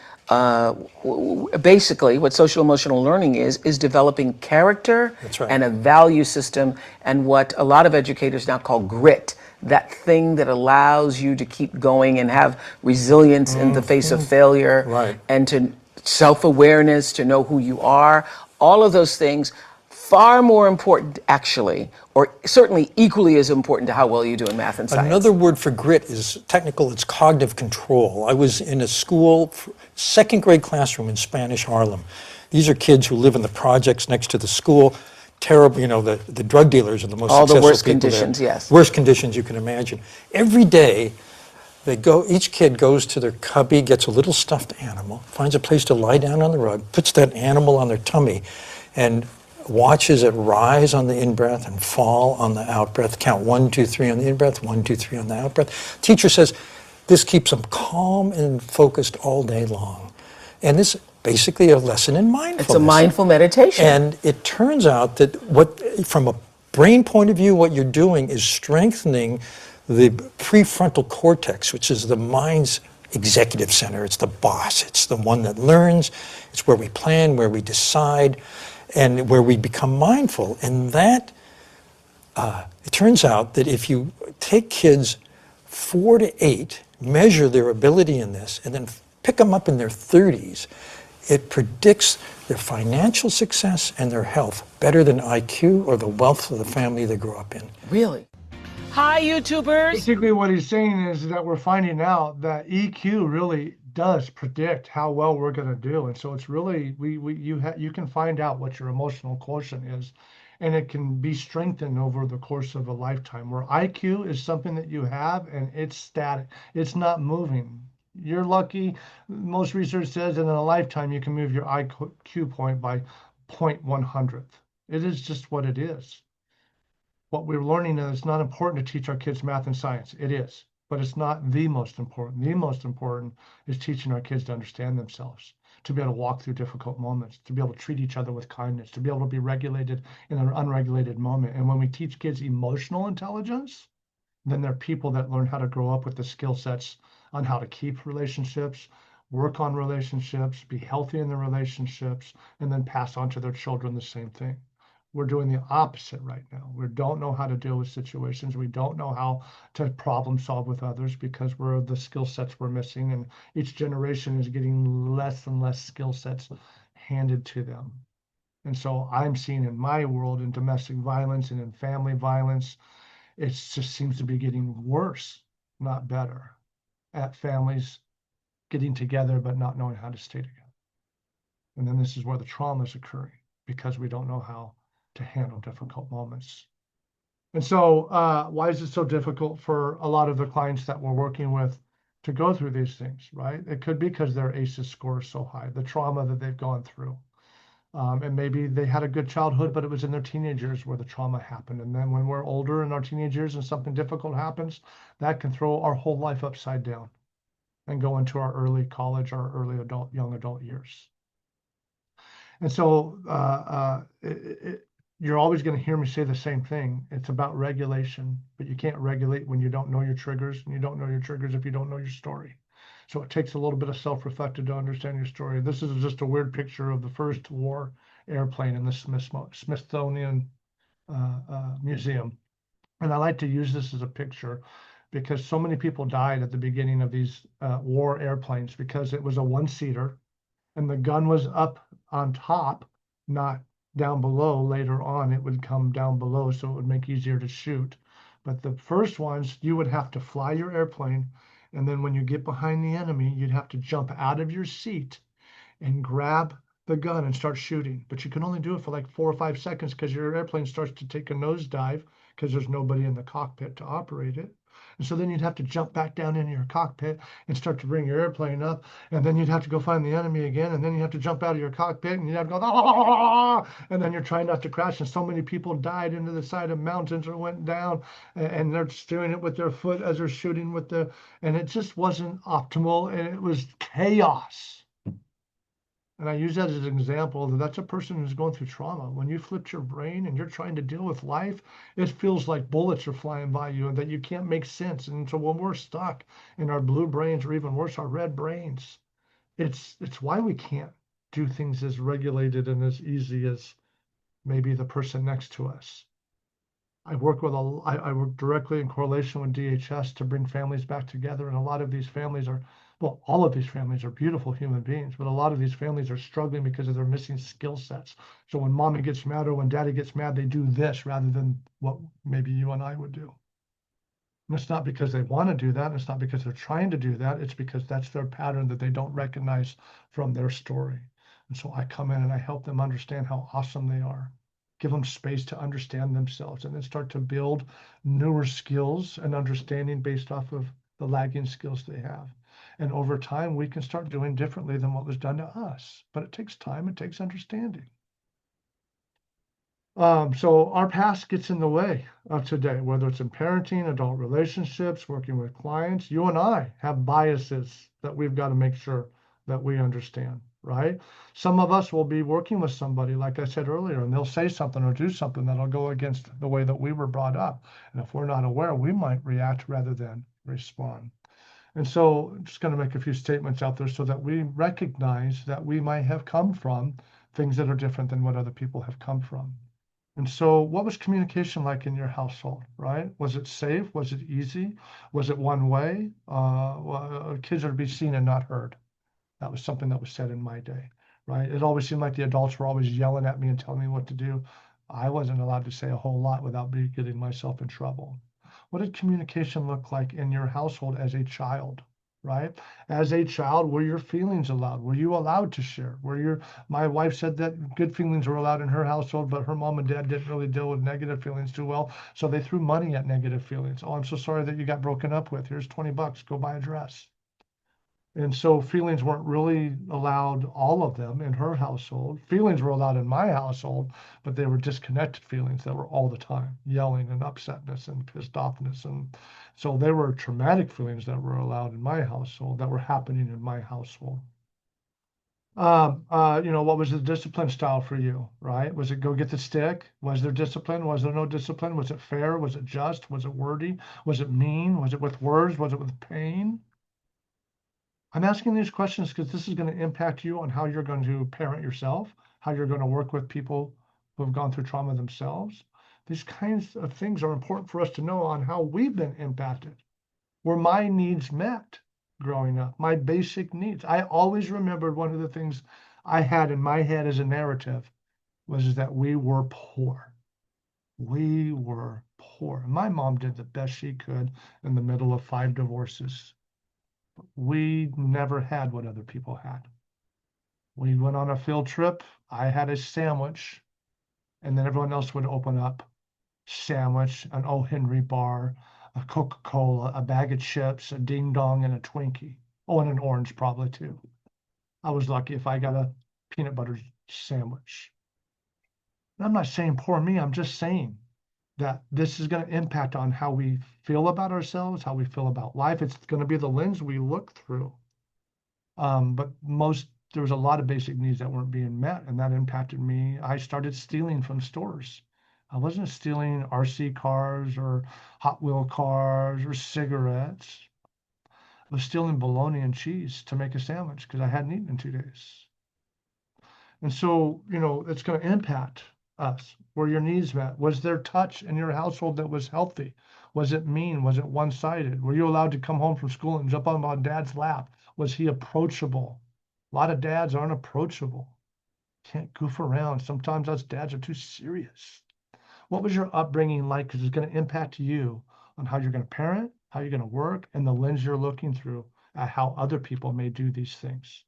basically what social emotional learning is developing character and a value system, and what a lot of educators now call grit. That thing that allows you to keep going and have resilience in the face of failure, and to self-awareness, to know who you are. All of those things, far more important actually, or certainly equally as important to how well you do in math and science. Another word for grit is technical, it's cognitive control. I was in a school, second grade classroom in Spanish Harlem. These are kids who live in the projects next to the school. Terrible, you know, the drug dealers are the most all successful the worst people conditions, there. yes. Worst conditions you can imagine. Every day, they go. Each kid goes to their cubby, gets a little stuffed animal, finds a place to lie down on the rug, puts that animal on their tummy, and watches it rise on the in-breath and fall on the out-breath. Count 1, 2, 3 on the in-breath, 1, 2, 3 on the out-breath. Teacher says this keeps them calm and focused all day long. And this is basically a lesson in mindfulness. It's a mindful meditation. And it turns out that from a brain point of view, what you're doing is strengthening the prefrontal cortex, which is the mind's executive center. It's the boss. It's the one that learns. It's where we plan, where we decide, and where we become mindful. And that, it turns out that if you take kids 4 to 8, measure their ability in this, and then pick them up in their 30s, it predicts their financial success and their health better than IQ or the wealth of the family they grew up in. Really? Hi, YouTubers. Basically, what he's saying is that we're finding out that EQ really does predict how well we're going to do, and so it's really you can find out what your emotional quotient is, and it can be strengthened over the course of a lifetime. Where IQ is something that you have and it's static, it's not moving. You're lucky. Most research says that in a lifetime you can move your IQ point by 0.100. It is just what it is. What we're learning is it's not important to teach our kids math and science. It is, but it's not the most important. The most important is teaching our kids to understand themselves, to be able to walk through difficult moments, to be able to treat each other with kindness, to be able to be regulated in an unregulated moment. And when we teach kids emotional intelligence, then they're people that learn how to grow up with the skill sets on how to keep relationships, work on relationships, be healthy in their relationships, and then pass on to their children the same thing. We're doing the opposite right now. We don't know how to deal with situations. We don't know how to problem solve with others because the skill sets we're missing, and each generation is getting less and less skill sets handed to them. And so I'm seeing in my world, in domestic violence and in family violence, it just seems to be getting worse, not better, at families getting together but not knowing how to stay together. And then this is where the trauma is occurring because we don't know how to handle difficult moments. And so why is it so difficult for a lot of the clients that we're working with to go through these things, right? It could be because their ACEs score is so high, the trauma that they've gone through. And maybe they had a good childhood, but it was in their teenage years where the trauma happened. And then when we're older in our teenage years and something difficult happens, that can throw our whole life upside down and go into our early college or early young adult years. And so you're always going to hear me say the same thing. It's about regulation, but you can't regulate when you don't know your triggers, and you don't know your triggers if you don't know your story. So it takes a little bit of self-reflective to understand your story. This is just a weird picture of the first war airplane in the Smithsonian Museum. And I like to use this as a picture because so many people died at the beginning of these war airplanes because it was a one-seater and the gun was up on top, not down below. Later on, it would come down below, so it would make easier to shoot. But the first ones, you would have to fly your airplane, and then when you get behind the enemy, you'd have to jump out of your seat and grab the gun and start shooting, but you can only do it for like 4 or 5 seconds because your airplane starts to take a nosedive because there's nobody in the cockpit to operate it. And so then you'd have to jump back down into your cockpit and start to bring your airplane up. And then you'd have to go find the enemy again. And then you have to jump out of your cockpit and you'd have to go, ah! And then you're trying not to crash. And so many people died into the side of mountains or went down, and they're steering it with their foot as they're shooting with and it just wasn't optimal. And it was chaos. And I use that as an example that that's a person who's going through trauma. When you flipped your brain and you're trying to deal with life, it feels like bullets are flying by you and that you can't make sense. And so when we're stuck in our blue brains, or even worse, our red brains, it's why we can't do things as regulated and as easy as maybe the person next to us. I work directly in correlation with DHS to bring families back together. And a lot of these families are, well, all of these families are beautiful human beings, but a lot of these families are struggling because of their missing skill sets. So when mommy gets mad or when daddy gets mad, they do this rather than what maybe you and I would do. And it's not because they want to do that. And it's not because they're trying to do that. It's because that's their pattern that they don't recognize from their story. And so I come in and I help them understand how awesome they are, give them space to understand themselves, and then start to build newer skills and understanding based off of the lagging skills they have. And over time, we can start doing differently than what was done to us. But it takes time, it takes understanding. So our past gets in the way of today, whether it's in parenting, adult relationships, working with clients. You and I have biases that we've got to make sure that we understand, right? Some of us will be working with somebody, like I said earlier, and they'll say something or do something that'll go against the way that we were brought up. And if we're not aware, we might react rather than respond. And so I'm just going to make a few statements out there so that we recognize that we might have come from things that are different than what other people have come from. And so what was communication like in your household, right? Was it safe? Was it easy? Was it one way? Kids are to be seen and not heard. That was something that was said in my day, right? It always seemed like the adults were always yelling at me and telling me what to do. I wasn't allowed to say a whole lot without getting myself in trouble. What did communication look like in your household as a child, right? As a child, were your feelings allowed? Were you allowed to share? My wife said that good feelings were allowed in her household, but her mom and dad didn't really deal with negative feelings too well. So they threw money at negative feelings. Oh, I'm so sorry that you got broken up with. Here's $20, go buy a dress. And so feelings weren't really allowed, all of them, in her household. Feelings were allowed in my household, but they were disconnected feelings that were all the time, yelling and upsetness and pissed offness. And so they were traumatic feelings that were allowed in my household, that were happening in my household. What was the discipline style for you, right? Was it go get the stick? Was there discipline? Was there no discipline? Was it fair? Was it just? Was it wordy? Was it mean? Was it with words? Was it with pain? I'm asking these questions because this is going to impact you on how you're going to parent yourself, how you're going to work with people who have gone through trauma themselves. These kinds of things are important for us to know on how we've been impacted. Were my needs met growing up, my basic needs? I always remembered one of the things I had in my head as a narrative was that we were poor. We were poor. My mom did the best she could in the middle of 5 divorces. We never had what other people had. We went on a field trip. I had a sandwich, and then everyone else would open up sandwich, an O. Henry bar, a Coca-Cola, a bag of chips, a ding dong, and a Twinkie. Oh, and an orange probably too. I was lucky if I got a peanut butter sandwich. And I'm not saying poor me. I'm just saying that this is going to impact on how we feel about ourselves, how we feel about life. It's going to be the lens we look through. But there was a lot of basic needs that weren't being met, and that impacted me. I started stealing from stores. I wasn't stealing RC cars or Hot Wheel cars or cigarettes. I was stealing bologna and cheese to make a sandwich because I hadn't eaten in 2 days. And so, it's going to impact us. Were your needs met? Was there touch in your household that was healthy? Was it mean? Was it one-sided? Were you allowed to come home from school and jump on dad's lap? Was he approachable? A lot of dads aren't approachable. Can't goof around. Sometimes us dads are too serious. What was your upbringing like? Because it's going to impact you on how you're going to parent, how you're going to work, and the lens you're looking through at how other people may do these things.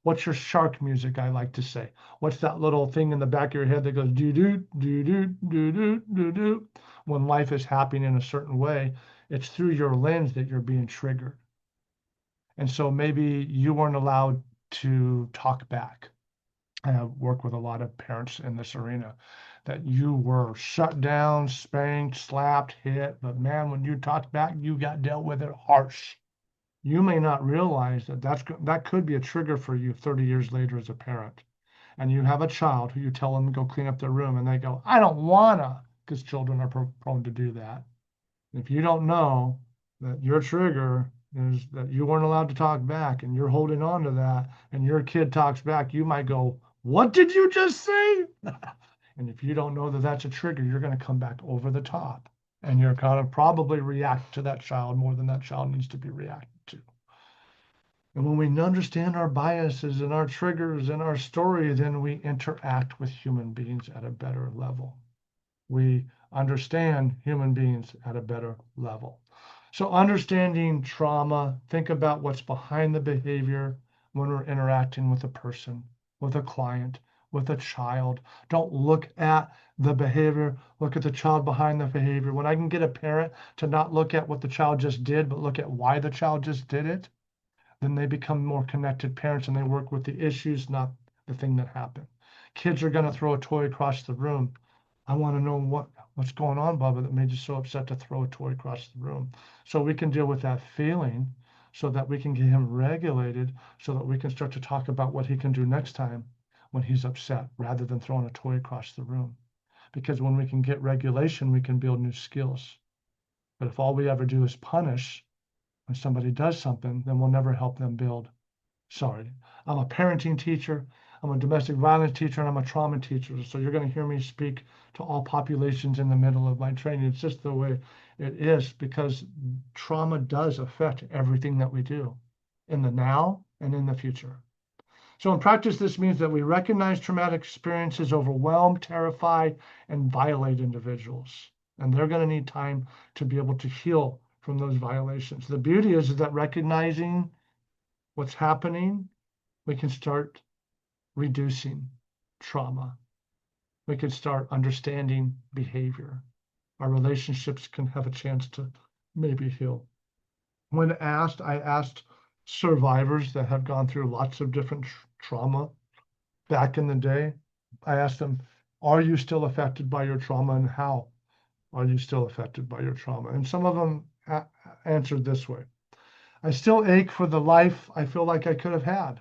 What's your shark music, I like to say? What's that little thing in the back of your head that goes doo-doo, doo-doo, doo-doo, doo-doo? When life is happening in a certain way, it's through your lens that you're being triggered. And so maybe you weren't allowed to talk back. I have worked with a lot of parents in this arena that you were shut down, spanked, slapped, hit, but man, when you talked back, you got dealt with it harsh. You may not realize that that could be a trigger for you 30 years later as a parent. And you have a child who you tell them to go clean up their room and they go, I don't wanna, because children are prone to do that. If you don't know that your trigger is that you weren't allowed to talk back and you're holding on to that and your kid talks back, you might go, what did you just say? And if you don't know that that's a trigger, you're going to come back over the top and you're going to probably react to that child more than that child needs to be reacted to. And when we understand our biases and our triggers and our story, then we interact with human beings at a better level. We understand human beings at a better level. So understanding trauma, think about what's behind the behavior when we're interacting with a person, with a client, with a child. Don't look at the behavior, look at the child behind the behavior. When I can get a parent to not look at what the child just did, but look at why the child just did it, then they become more connected parents and they work with the issues, not the thing that happened. Kids are going to throw a toy across the room. I want to know what's going on, Bubba, that made you so upset to throw a toy across the room. So we can deal with that feeling so that we can get him regulated so that we can start to talk about what he can do next time when he's upset rather than throwing a toy across the room. Because when we can get regulation, we can build new skills. But if all we ever do is punish when somebody does something, then we'll never help them build. Sorry, I'm a parenting teacher, I'm a domestic violence teacher, and I'm a trauma teacher. So you're going to hear me speak to all populations in the middle of my training. It's just the way it is because trauma does affect everything that we do in the now and in the future. So in practice, this means that we recognize traumatic experiences overwhelm, terrify, and violate individuals. And they're going to need time to be able to heal from those violations. The beauty is that recognizing what's happening, we can start reducing trauma. We can start understanding behavior. Our relationships can have a chance to maybe heal. When asked, I asked survivors that have gone through lots of different trauma back in the day. I asked them, are you still affected by your trauma and how are you still affected by your trauma? And some of them answered this way. I still ache for the life I feel like I could have had.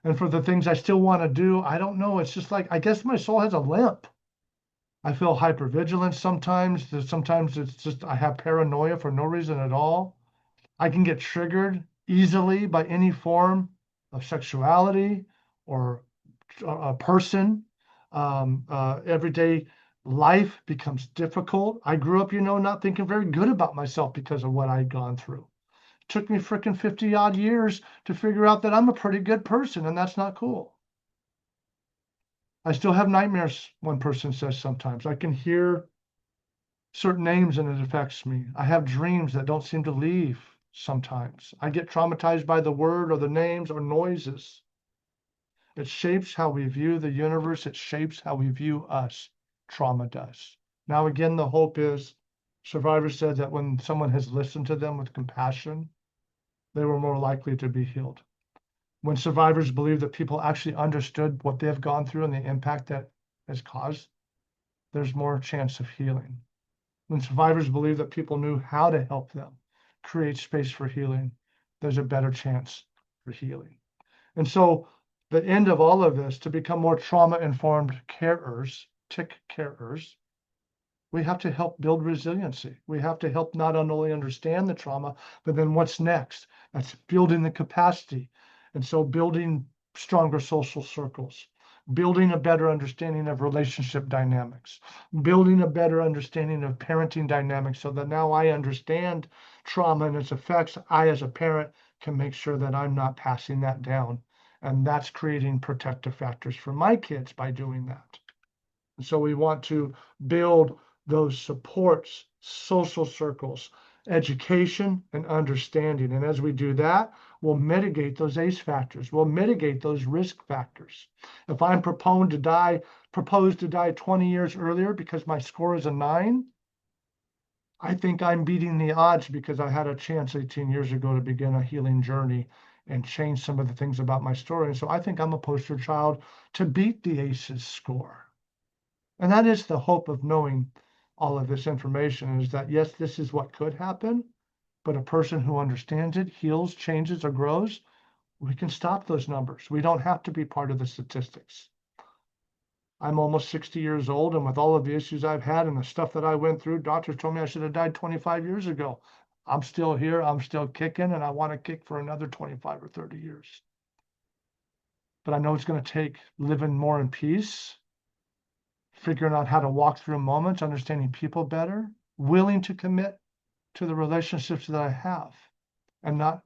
And for the things I still want to do, I don't know. It's just like, I guess my soul has a limp. I feel hypervigilant sometimes. Sometimes it's just, I have paranoia for no reason at all. I can get triggered easily by any form of sexuality or a person. Everyday life becomes difficult. I grew up, not thinking very good about myself because of what I'd gone through. It took me freaking 50 odd years to figure out that I'm a pretty good person, and that's not cool. I still have nightmares, one person says sometimes. I can hear certain names and it affects me. I have dreams that don't seem to leave sometimes. I get traumatized by the word or the names or noises. It shapes how we view the universe. It shapes how we view us. Trauma does. Now, again, the hope is survivors said that when someone has listened to them with compassion, they were more likely to be healed. When survivors believe that people actually understood what they have gone through and the impact that has caused, there's more chance of healing. When survivors believe that people knew how to help them create space for healing, there's a better chance for healing. And so the end of all of this, to become more trauma-informed carers, TIC carers, we have to help build resiliency. We have to help not only understand the trauma, but then what's next? That's building the capacity. And so building stronger social circles, building a better understanding of relationship dynamics, building a better understanding of parenting dynamics so that now I understand trauma and its effects. I, as a parent, can make sure that I'm not passing that down. And that's creating protective factors for my kids by doing that. And so we want to build those supports, social circles, education, and understanding. And as we do that, will mitigate those ACE factors, will mitigate those risk factors. If I'm proposed to die 20 years earlier because my score is a 9, I think I'm beating the odds because I had a chance 18 years ago to begin a healing journey and change some of the things about my story. And so I think I'm a poster child to beat the ACEs score. And that is the hope of knowing all of this information, is that, yes, this is what could happen, but a person who understands it, heals, changes, or grows, we can stop those numbers. We don't have to be part of the statistics. I'm almost 60 years old, and with all of the issues I've had and the stuff that I went through, doctors told me I should have died 25 years ago. I'm still here, I'm still kicking, and I want to kick for another 25 or 30 years. But I know it's going to take living more in peace, figuring out how to walk through moments, understanding people better, willing to commit to the relationships that I have and not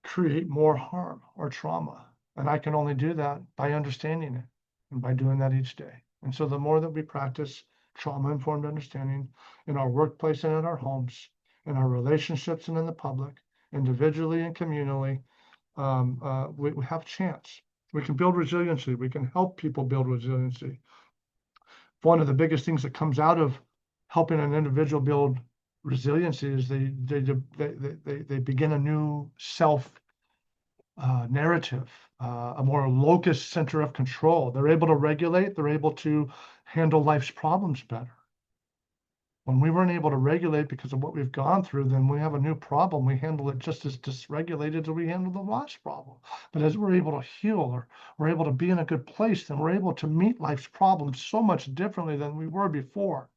create more harm or trauma. And I can only do that by understanding it and by doing that each day. And so the more that we practice trauma-informed understanding in our workplace and in our homes, in our relationships and in the public, individually and communally, we have a chance. We can build resiliency. We can help people build resiliency. One of the biggest things that comes out of helping an individual build resiliency is they begin a new self narrative, a more locus center of control. They're able to regulate, they're able to handle life's problems better. When we weren't able to regulate because of what we've gone through, then we have a new problem. We handle it just as dysregulated as we handle the last problem. But as we're able to heal, or we're able to be in a good place, then we're able to meet life's problems so much differently than we were before,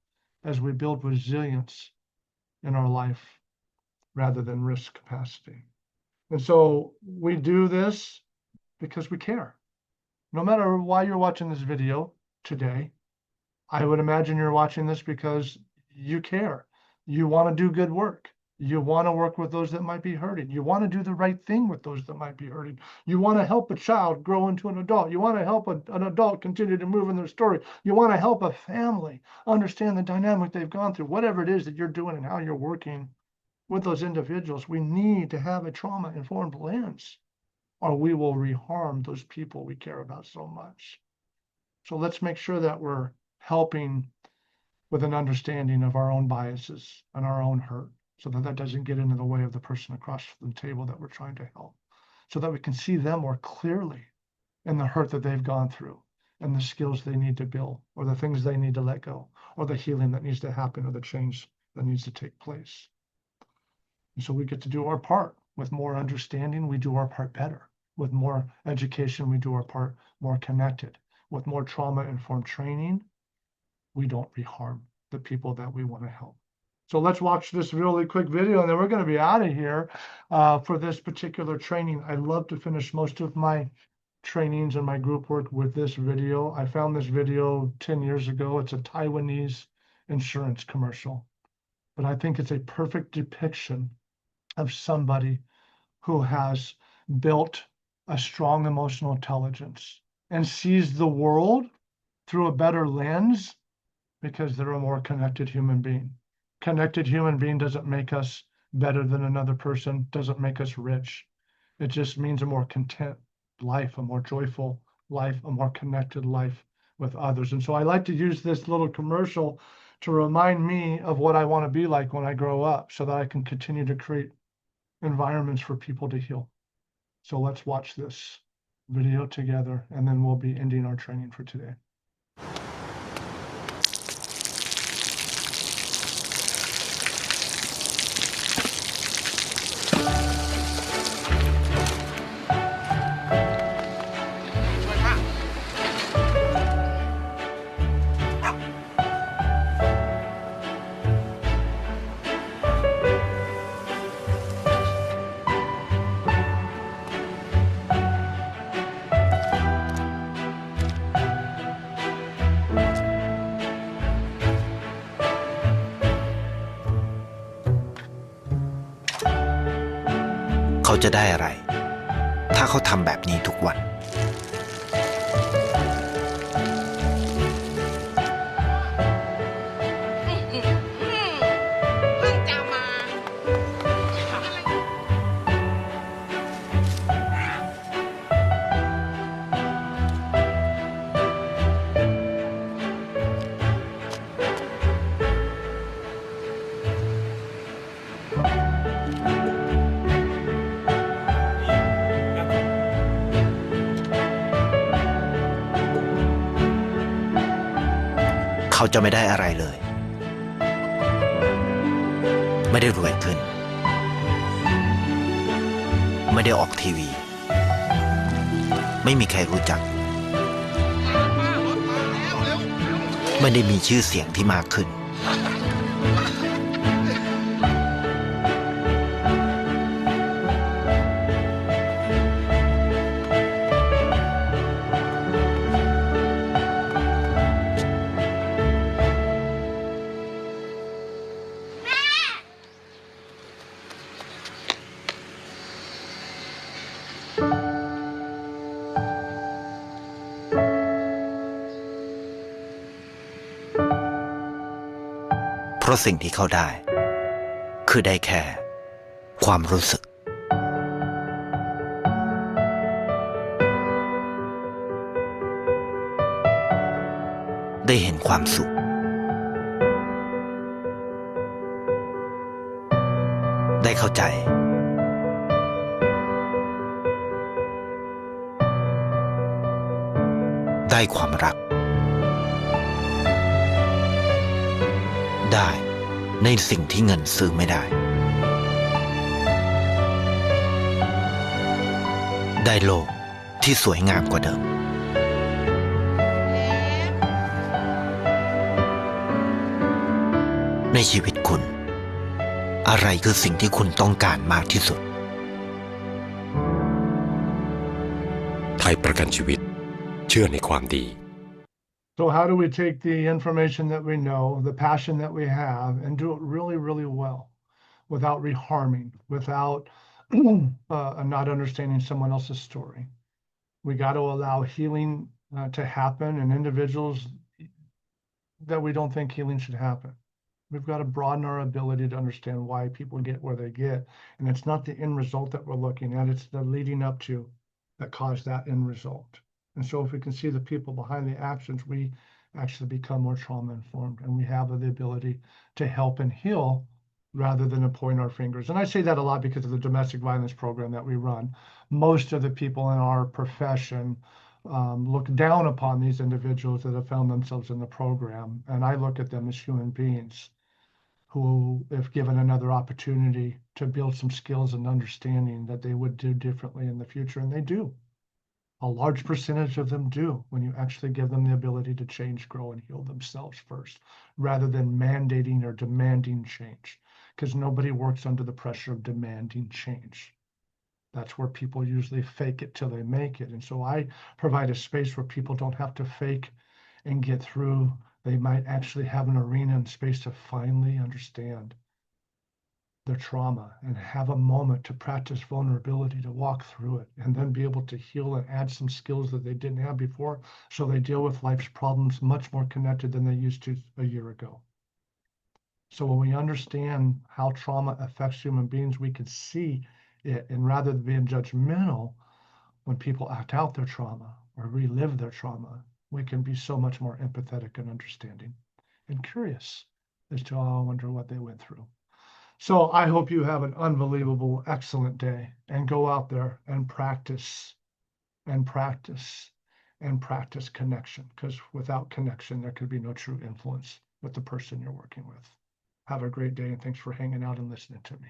as we build resilience in our life rather than risk capacity. And so we do this because we care. No matter why you're watching this video today, I would imagine you're watching this because you care. You want to do good work. You want to work with those that might be hurting. You want to do the right thing with those that might be hurting. You want to help a child grow into an adult. You want to help an adult continue to move in their story. You want to help a family understand the dynamic they've gone through. Whatever it is that you're doing and how you're working with those individuals, we need to have a trauma-informed lens, or we will reharm those people we care about so much. So let's make sure that we're helping with an understanding of our own biases and our own hurt, so that that doesn't get into the way of the person across the table that we're trying to help, so that we can see them more clearly in the hurt that they've gone through and the skills they need to build, or the things they need to let go, or the healing that needs to happen, or the change that needs to take place. And so we get to do our part. With more understanding, we do our part better. With more education, we do our part more connected. With more trauma-informed training, we don't reharm the people that we want to help. So let's watch this really quick video, and then we're going to be out of here for this particular training. I love to finish most of my trainings and my group work with this video. I found this video 10 years ago. It's a Taiwanese insurance commercial, but I think it's a perfect depiction of somebody who has built a strong emotional intelligence and sees the world through a better lens because they're a more connected human being. Connected human being doesn't make us better than another person, doesn't make us rich. It just means a more content life, a more joyful life, a more connected life with others. And so I like to use this little commercial to remind me of what I want to be like when I grow up, so that I can continue to create environments for people to heal. So let's watch this video together, and then we'll be ending our training for today.เขาจะได้อะไรถ้าเขาทำแบบนี้ทุกวัน เขาจะไม่ได้อะไรเลย ไม่ได้รวยขึ้น ไม่ได้ออกทีวี ไม่มีใครรู้จัก ไม่ได้มีชื่อเสียงที่มากขึ้น เพราะสิ่งที่เขาได้ คือได้แค่ความรู้สึก ได้เห็นความสุข ได้เข้าใจ ได้ความรัก ได้ในสิ่งที่เงินซื้อไม่ได้ ได้โลกที่สวยงามกว่าเดิม ในชีวิตคุณ อะไรคือสิ่งที่คุณต้องการมากที่สุด ไทยประกันชีวิตเชื่อในความดี So how do we take the information that we know, the passion that we have, and do it really, really well without reharming, without not understanding someone else's story? We got to allow healing to happen in individuals that we don't think healing should happen. We've got to broaden our ability to understand why people get where they get. And it's not the end result that we're looking at, it's the leading up to that caused that end result. And so if we can see the people behind the actions, we actually become more trauma informed, and we have the ability to help and heal rather than to point our fingers. And I say that a lot because of the domestic violence program that we run. Most of the people in our profession look down upon these individuals that have found themselves in the program. And I look at them as human beings who, if given another opportunity to build some skills and understanding, that they would do differently in the future. And they do. A large percentage of them do, when you actually give them the ability to change, grow, and heal themselves first, rather than mandating or demanding change, because nobody works under the pressure of demanding change. That's where people usually fake it till they make it. And so I provide a space where people don't have to fake and get through. They might actually have an arena and space to finally understand their trauma and have a moment to practice vulnerability, to walk through it, and then be able to heal and add some skills that they didn't have before, so they deal with life's problems much more connected than they used to a year ago. So when we understand how trauma affects human beings, we can see it, and rather than being judgmental when people act out their trauma or relive their trauma, we can be so much more empathetic and understanding and curious as to, oh, I wonder what they went through. So I hope you have an unbelievable, excellent day, and go out there and practice and practice and practice connection, because without connection, there could be no true influence with the person you're working with. Have a great day, and thanks for hanging out and listening to me.